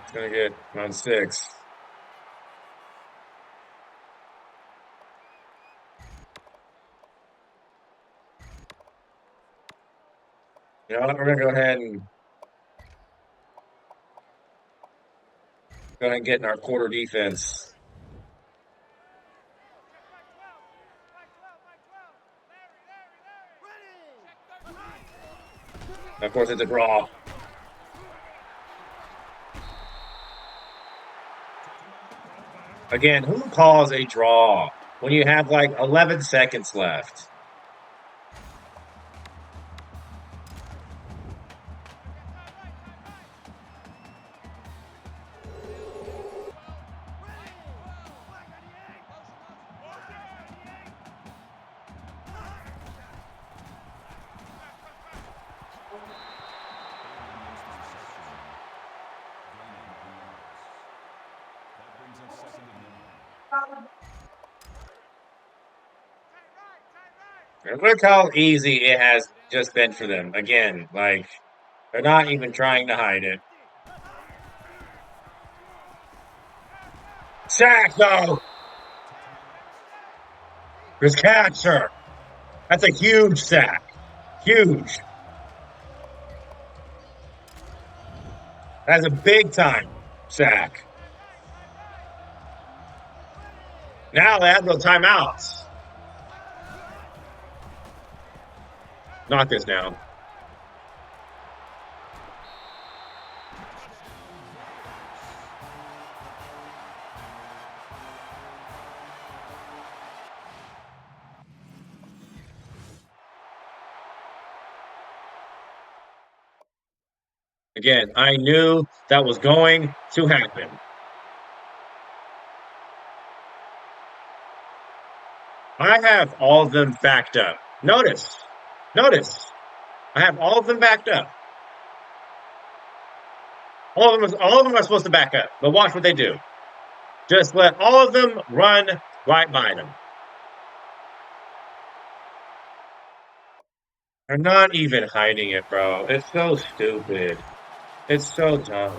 It's going to get around 6. You know what? We're going to go ahead and get in our quarter defense. And of course, it's a draw. Again, who calls a draw when you have like 11 seconds left? And look how easy it has just been for them. Again, like, they're not even trying to hide it. Sack, though! His catcher. That's a huge sack. Huge. That's a big-time sack. Now they have no timeouts. Knock this down. Again, I knew that was going to happen. I have all of them backed up. Notice, I have all of them backed up. All of them are supposed to back up, but watch what they do. Just let all of them run right by them. They're not even hiding it, bro. It's so stupid. It's so dumb.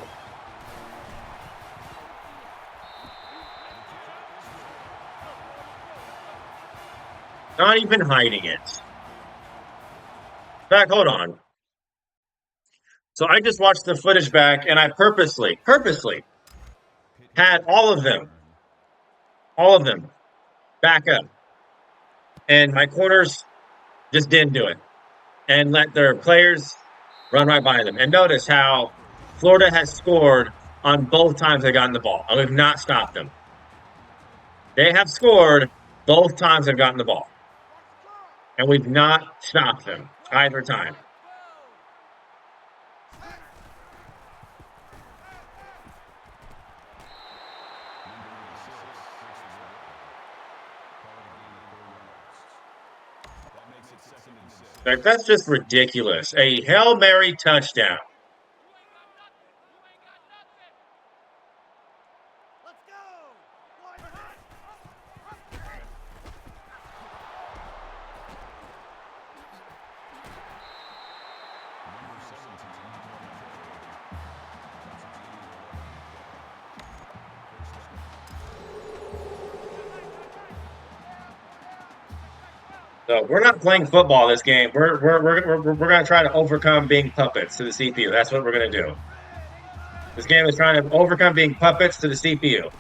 Not even hiding it. Back, hold on. So I just watched the footage back, and I purposely had all of them back up, and my corners just didn't do it, and let their players run right by them. And notice how Florida has scored on both times they got in the ball. I have not stopped them. They have scored both times they've gotten the ball, and we've not stopped them either time. Like, that's just ridiculous. A Hail Mary touchdown. Let's go! So we're not playing football this game. We're going to try to overcome being puppets to the CPU. That's what we're going to do. This game is trying to overcome being puppets to the CPU.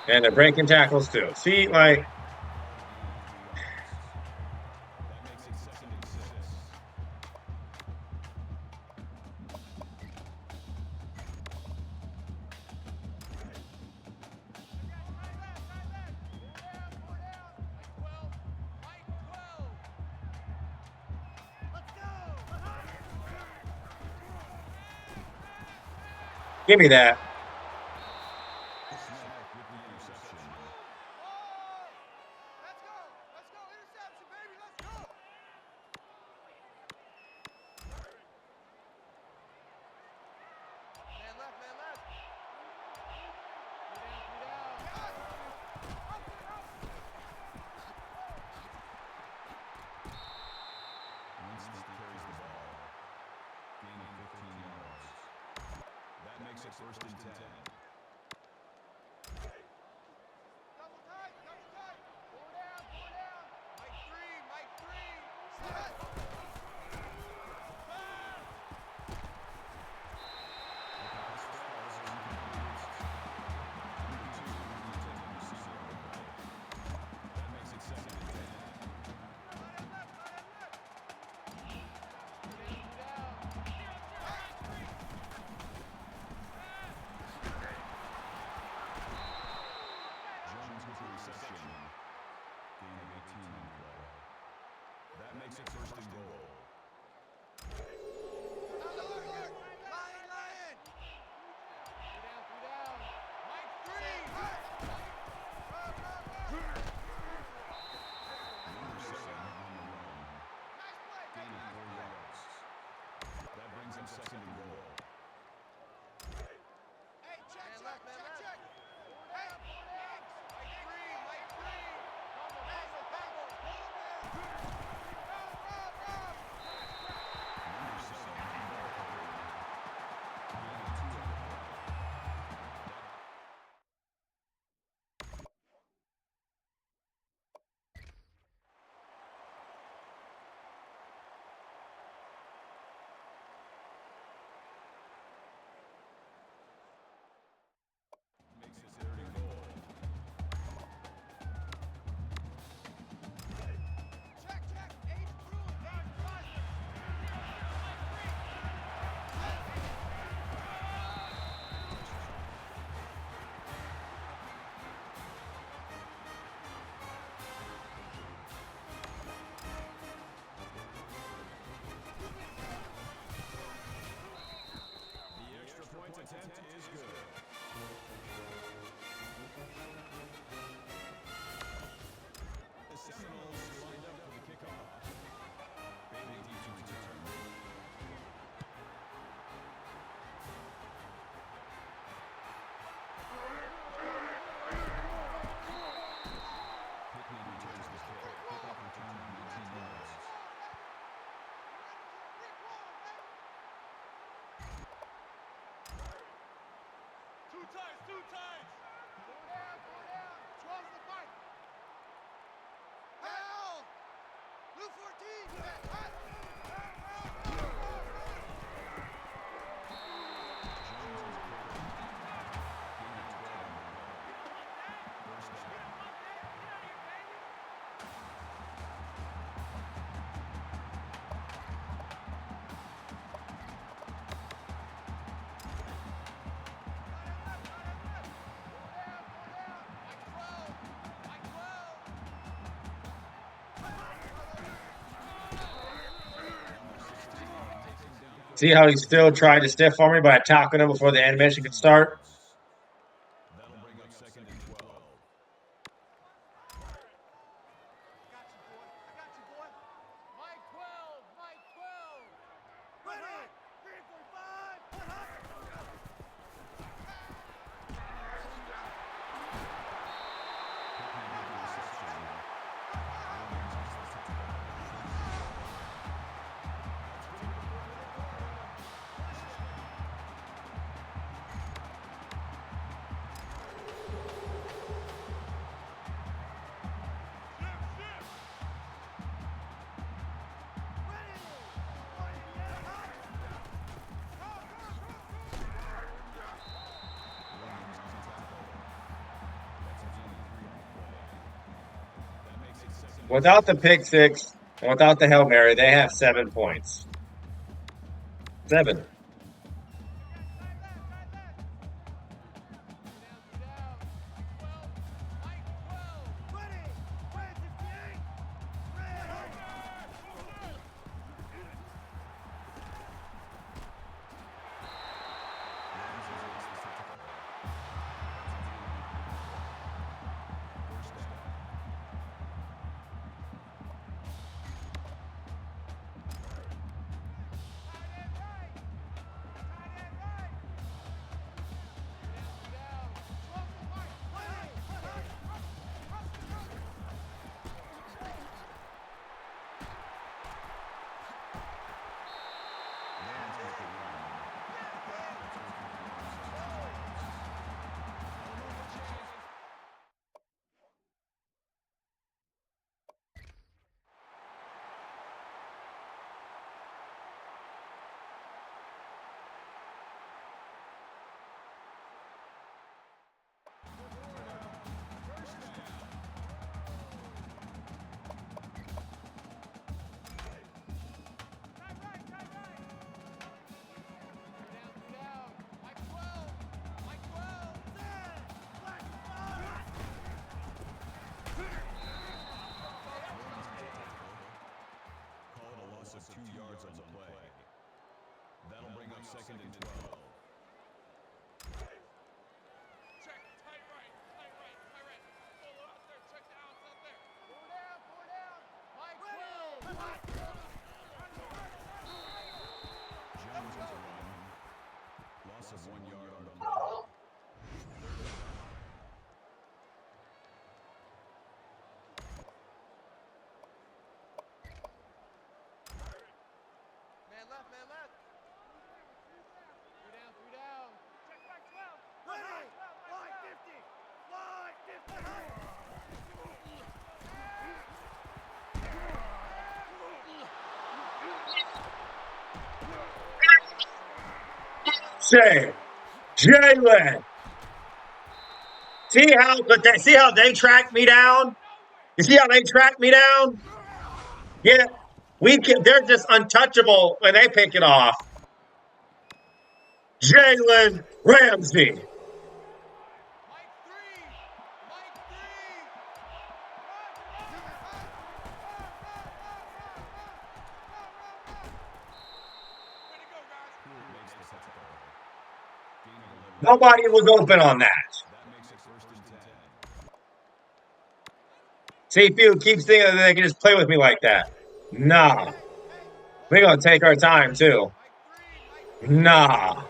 And they're breaking tackles too. See, like, give me that. Let's go! Interception, baby! Let's go! Man left, man left. Winston carries the ball. Gain of 15 yards. That makes it first and 10. Double tight, double tight. Four down, four down. Mike three. Set. That makes it second and 10. Jones with the reception. Gain of 18 on the play. That makes it first and goal. Lion. Three down. Mike three. Number 7 on the run. Nice play, Gain baby. of 4 yards. That brings him second and goal. Hey, check. Four down. Mike three. Fumble. Number 12's the fight. Hell! Blue 14. See how he's still trying to stiff for me by attacking him before the animation can start? That'll bring up second and 12. I got you, boy. Mike 12. Mike 12. Ready. 345. Without the pick six, and without the Hail Mary, they have 7 points. 7. Call it a loss of 2 yards on the play. That'll bring up second and 12. Check, tight right. Pull out there, check the outs out there. Four down. Mike 12. Jones is running. Loss of 1 yard on the play. Man left. 3 down. Check Mike 12. Ready. Fly 50. Say, Jalen. See how they tracked me down? You see how they tracked me down? Yeah, they're just untouchable when they pick it off. Jalen Ramsey. Mike 3. Way to go, guys. Makes the tackle. Gain of 11. Nobody was open on that. That makes it first and 10. See, people keep thinking that they can just play with me like that. Nah. We're going to take our time, too. Mike 3. Nah.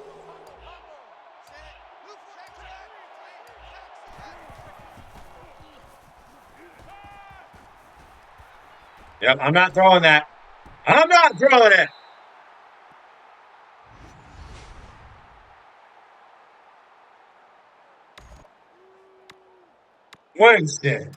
Yep, I'm not throwing that. I'm not throwing it. Winston.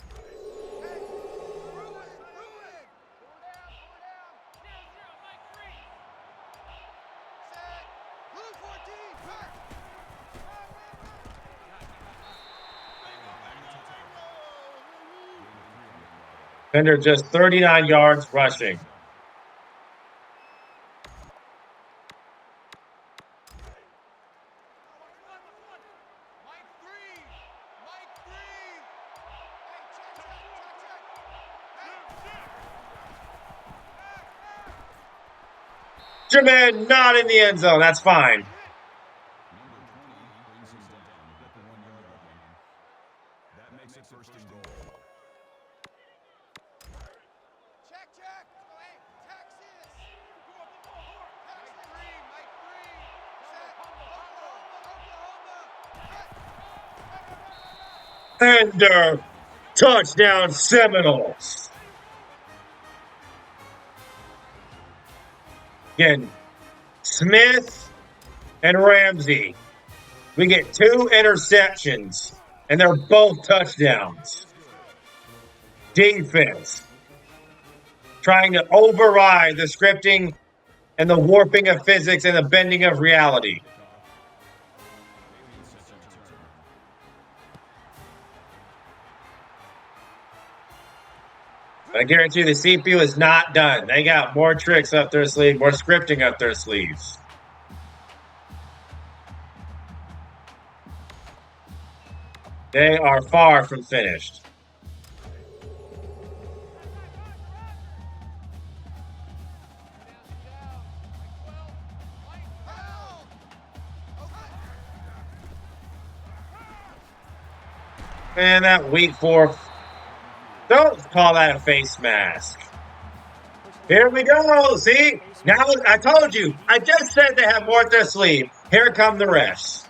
Fender just 39 yards rushing. Jermaine not in the end zone. That's fine. Number 20 brings him down at the 1 yard line. That makes it first and goal. Check. Go ahead. Texas. Mike 3. Fender. Touchdown Seminoles. Again, Smith and Ramsey. We get 2 interceptions, and they're both touchdowns. Defense. Trying to override the scripting and the warping of physics and the bending of reality. I guarantee you the CPU is not done. They got more tricks up their sleeve, more scripting up their sleeves. They are far from finished. Man, that week 4. Don't call that a face mask. Here we go. See? Now I told you. I just said they have more up their sleeve. Here come the refs.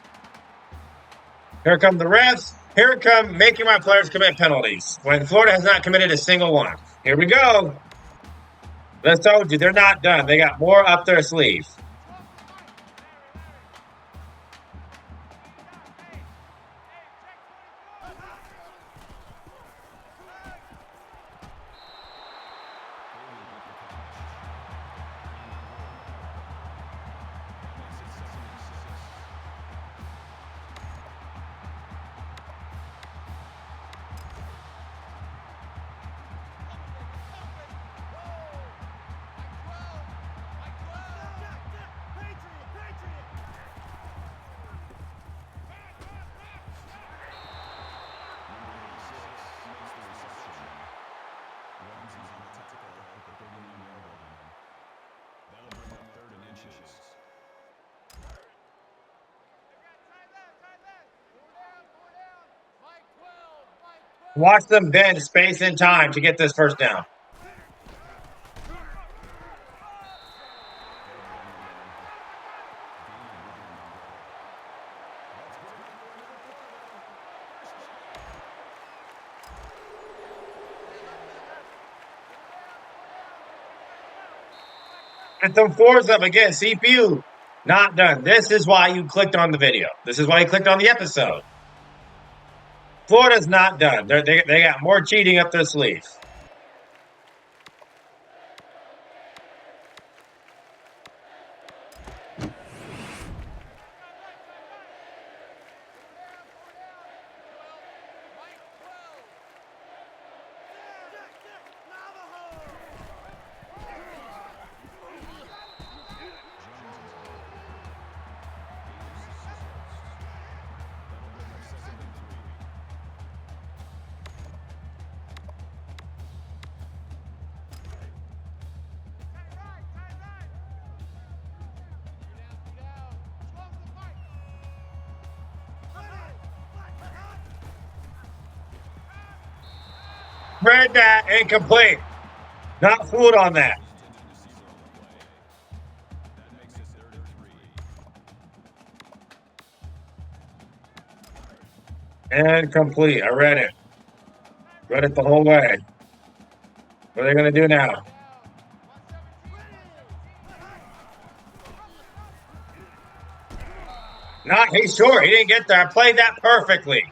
Here come the refs. Here come making my players commit penalties when Florida has not committed a single one. Here we go. I told you, they're not done. They got more up their sleeve. Watch them bend space and time to get this first down. Get them 4s up again. CPU, not done. This is why you clicked on the video. This is why you clicked on the episode. Florida's not done. They got more cheating up their sleeve. Read that, incomplete. Not fooled on that. Incomplete. I read it. Read it the whole way. What are they going to do now? Not, he's sure. He didn't get there. I played that perfectly.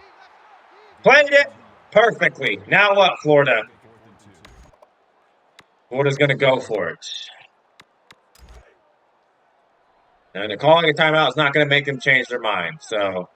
Played it perfectly. Now what, Florida? Florida's going to go for it. And the calling a timeout is not going to make them change their mind. So,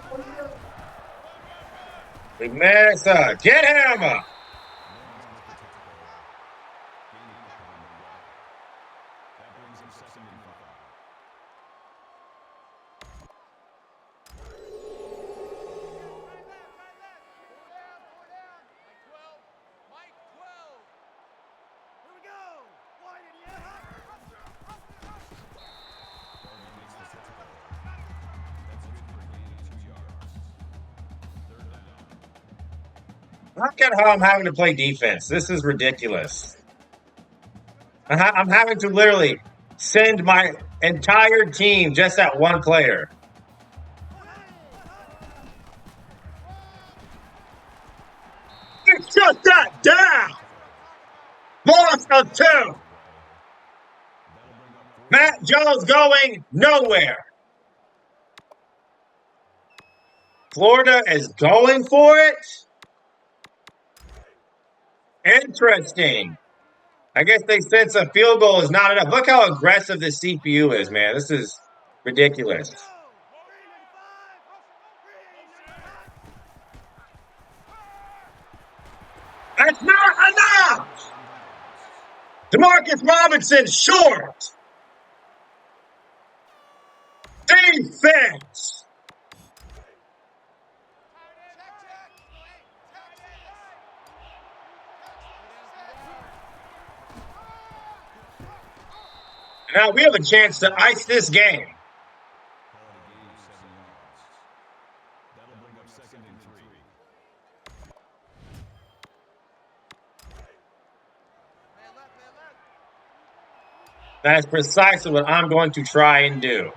Four down. Check 13. we miss. Get him! That brings him 2nd and 5. Mike 12. Here we go. Wide and yeah. Darby makes the tackle. That's good for a gain of 2 yards. 3rd down. Look at how I'm having to play defense. This is ridiculous. I'm having to literally send my entire team just at one player. Shut that down! Loss of 2. Matt Jones going nowhere. Florida is going for it. Interesting. I guess they sense a field goal is not enough. Look how aggressive the CPU is, man. This is ridiculous. That's not enough! Demarcus Robinson short. Defense. Now we have a chance to ice this game. Call it a gain of 7 yards. That'll bring up 2nd and 3. Man left. That is precisely what I'm going to try and do.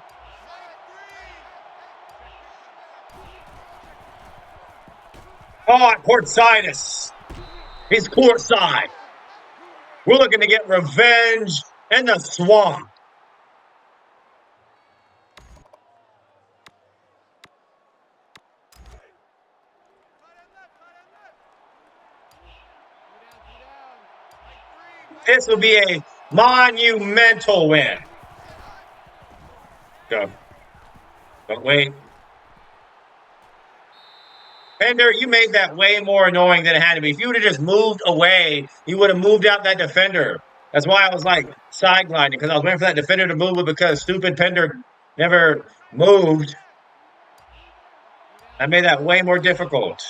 Oh, Portsitis. He's courtside. We're looking to get revenge in the swamp. This will be a monumental win. Go. But wait. Pender, you made that way more annoying than it had to be. If you would have just moved away, you would have moved out that defender. That's why I was like sidelined, because I was waiting for that defender to move it because stupid Pender never moved. I made that way more difficult.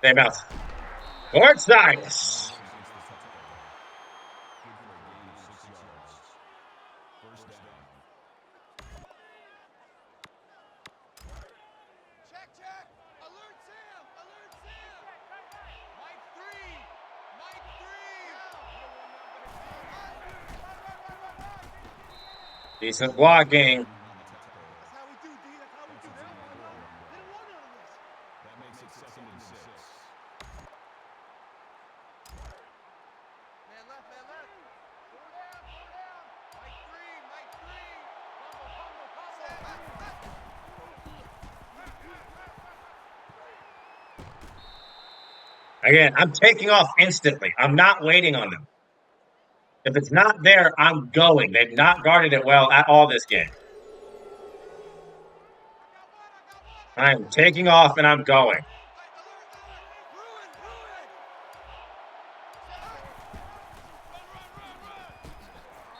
Same out. Portsitis. Check. Alert Sam. Mike 3. Decent blocking. That's how we do, D. That's how we do. They don't want none of this. That makes it 2nd and 6. Man left. Four down. Mike 3. Again, I'm taking off instantly. I'm not waiting on them. If it's not there, I'm going. They've not guarded it well at all this game. I'm taking off and I'm going.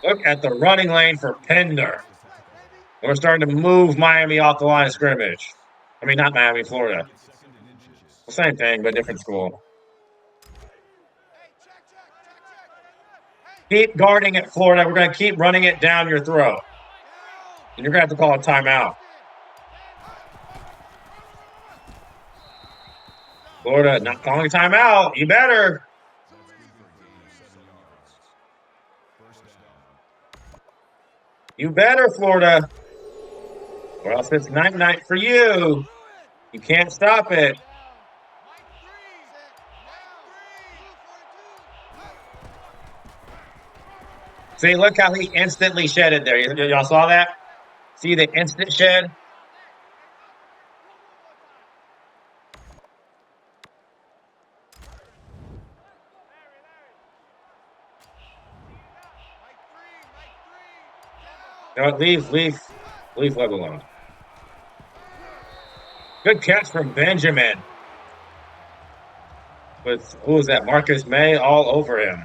Look at the running lane for Pender. We're starting to move Miami off the line of scrimmage. I mean, not Miami, Florida. Same thing, but different school. Keep guarding it, Florida. We're going to keep running it down your throat. And you're going to have to call a timeout. Florida not calling a timeout. You better. That's good for a gain of 7 yards. First down. You better, Florida. Or else it's night-night for you. You can't stop it. See, look how he instantly shedded there. Y'all saw that? See the instant shed? No, leave Webb alone. Good catch from Benjamin. With, who was that? Marcus May all over him.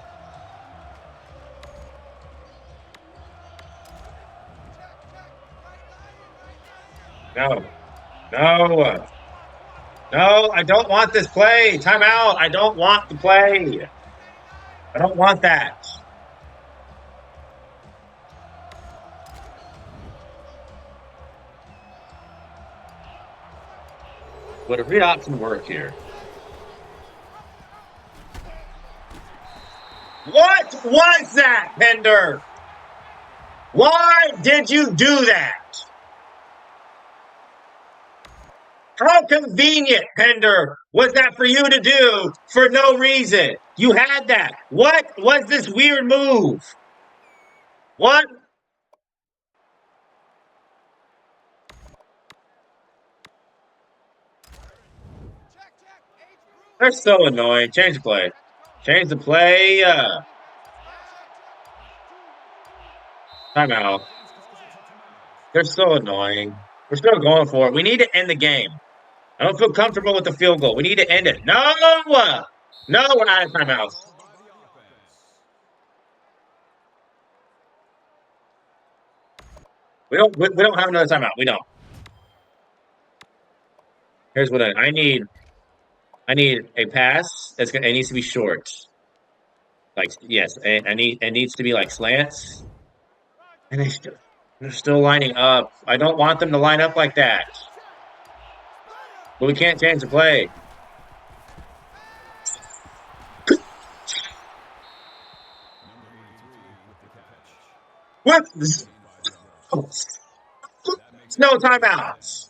No. No. No, I don't want this play. Timeout. I don't want the play. I don't want that. Would a read option work here? What was that, Pender? Why did you do that? How convenient, Pender, was that for you to do for no reason? You had that. What was this weird move? What? They're so annoying. Change the play. Change the play. Timeout. They're so annoying. We're still going for it. We need to end the game. I don't feel comfortable with the field goal. We need to end it. No! No, we're not in timeouts. We don't have another timeout. We don't. Here's what I need. I need a pass. It needs to be short. Like, yes, it needs to be like slants. And they're still lining up. I don't want them to line up like that. But we can't change the play. What? No timeouts.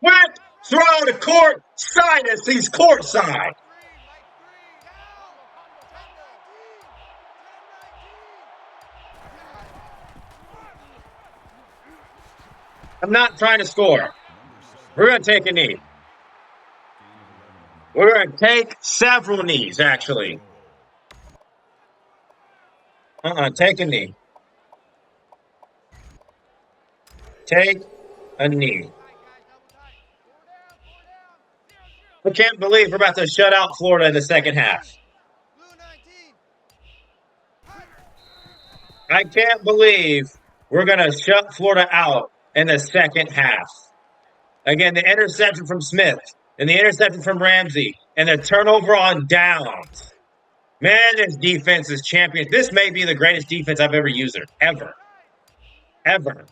What? Throw to court side as he's court side. I'm not trying to score. We're going to take a knee. We're going to take several knees, actually. Take a knee. Take a knee. I can't believe we're about to shut out Florida in the second half. I can't believe we're going to shut Florida out in the second half. Again, the interception from Smith and the interception from Ramsey and the turnover on downs. Man, this defense is champion. This may be the greatest defense I've ever used it. Ever. Ever.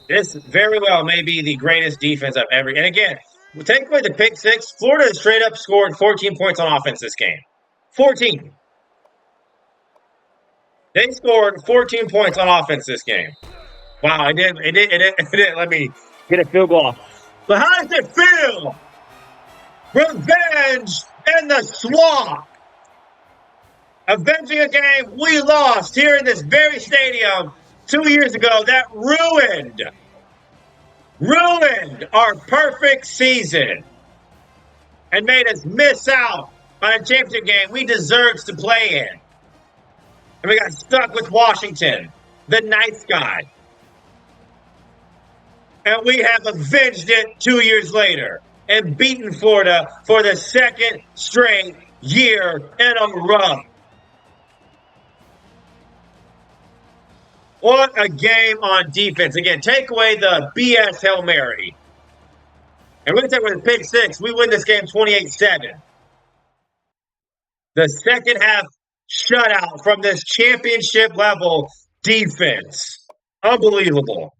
This very well may be the greatest defense I've ever. And again, take away the pick six. Florida straight up scored 14 points on offense this game. 14. They scored 14 points on offense this game. Wow, it didn't let me get a field goal. But how does it feel? Revenge in the swamp. Avenging a game we lost here in this very stadium 2 years ago that ruined our perfect season and made us miss out on a championship game we deserved to play in. And we got stuck with Washington, the nice guy. And we have avenged it 2 years later and beaten Florida for the second straight year in a row. What a game on defense. Again, take away the BS Hail Mary. And we're going to take away the pick six. We win this game 28-7. The second half shutout from this championship level defense. Unbelievable.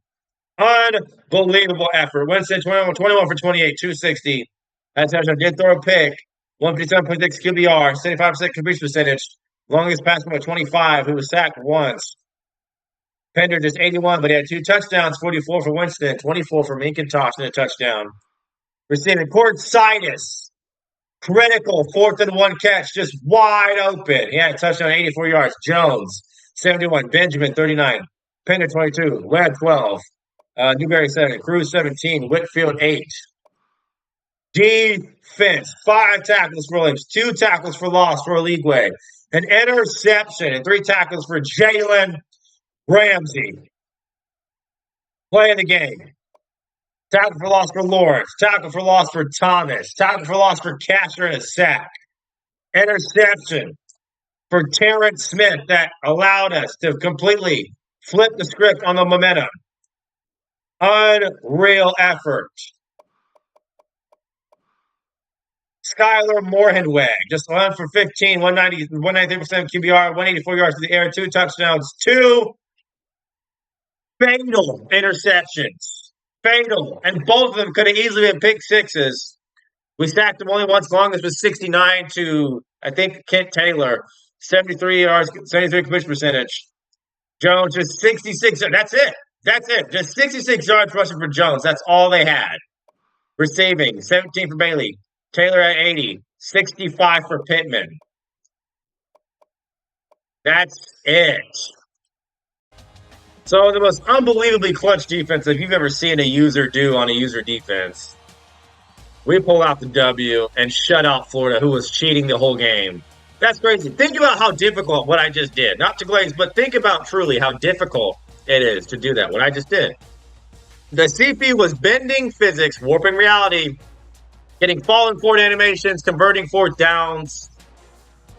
Unbelievable effort. Winston 21 for 28, 260. That touchdown did throw a pick. 157.6 QBR, 75% completion percentage. Longest pass by 25, who was sacked once. Pender just 81, but he had 2 touchdowns, 44 for Winston, 24 for McIntosh and a touchdown. Receiving Cord Sidus. Critical 4th and 1 catch, just wide open. He had a touchdown, 84 yards. Jones, 71. Benjamin, 39. Pender, 22. Ladd, 12. Newberry, 7. Cruz, 17. Whitfield, 8. Defense, 5 tackles for Williams, 2 tackles for loss for Oligwe, an interception, and 3 tackles for Jalen Ramsey. Playing the game. Tackle for loss for Lawrence, tackle for loss for Thomas, tackle for loss for Casher and a sack. Interception for Terrence Smith that allowed us to completely flip the script on the momentum. Unreal effort. Skylar Moorhenweg, just 1 for 15, 193% QBR, 184 yards to the air, 2 touchdowns, 2 fatal interceptions. Fatal. And both of them could have easily been pick sixes. We sacked them only once. Longest was 69 to, I think, Kent Taylor. 73 yards, 73 completion percentage. Jones just 66. That's it. That's it. Just 66 yards rushing for Jones. That's all they had. Receiving, 17 for Bailey. Taylor at 80. 65 for Pittman. That's it. So the most unbelievably clutch defense if you've ever seen a user do on a user defense. We pull out the W and shut out Florida, who was cheating the whole game. That's crazy. Think about how difficult what I just did. Not to glaze, but think about truly how difficult it is to do that, what I just did. The CP was bending physics, warping reality, getting fallen forward animations, converting 4th downs,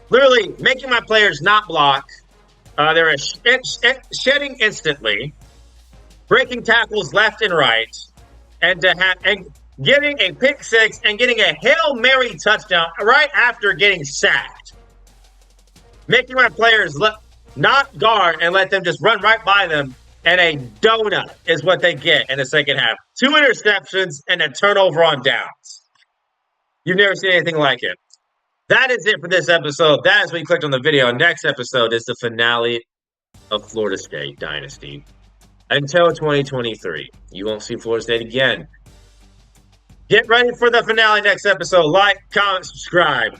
literally making my players not block. They were shedding instantly, breaking tackles left and right, and getting a pick six and getting a Hail Mary touchdown right after getting sacked. Making my players not guard and let them just run right by them, and a donut is what they get in the second half. 2 interceptions and a turnover on downs. You've never seen anything like it. That is it for this episode. That is what you clicked on the video. Next episode is the finale of Florida State Dynasty. Until 2023, you won't see Florida State again. Get ready for the finale next episode. Like, comment, subscribe.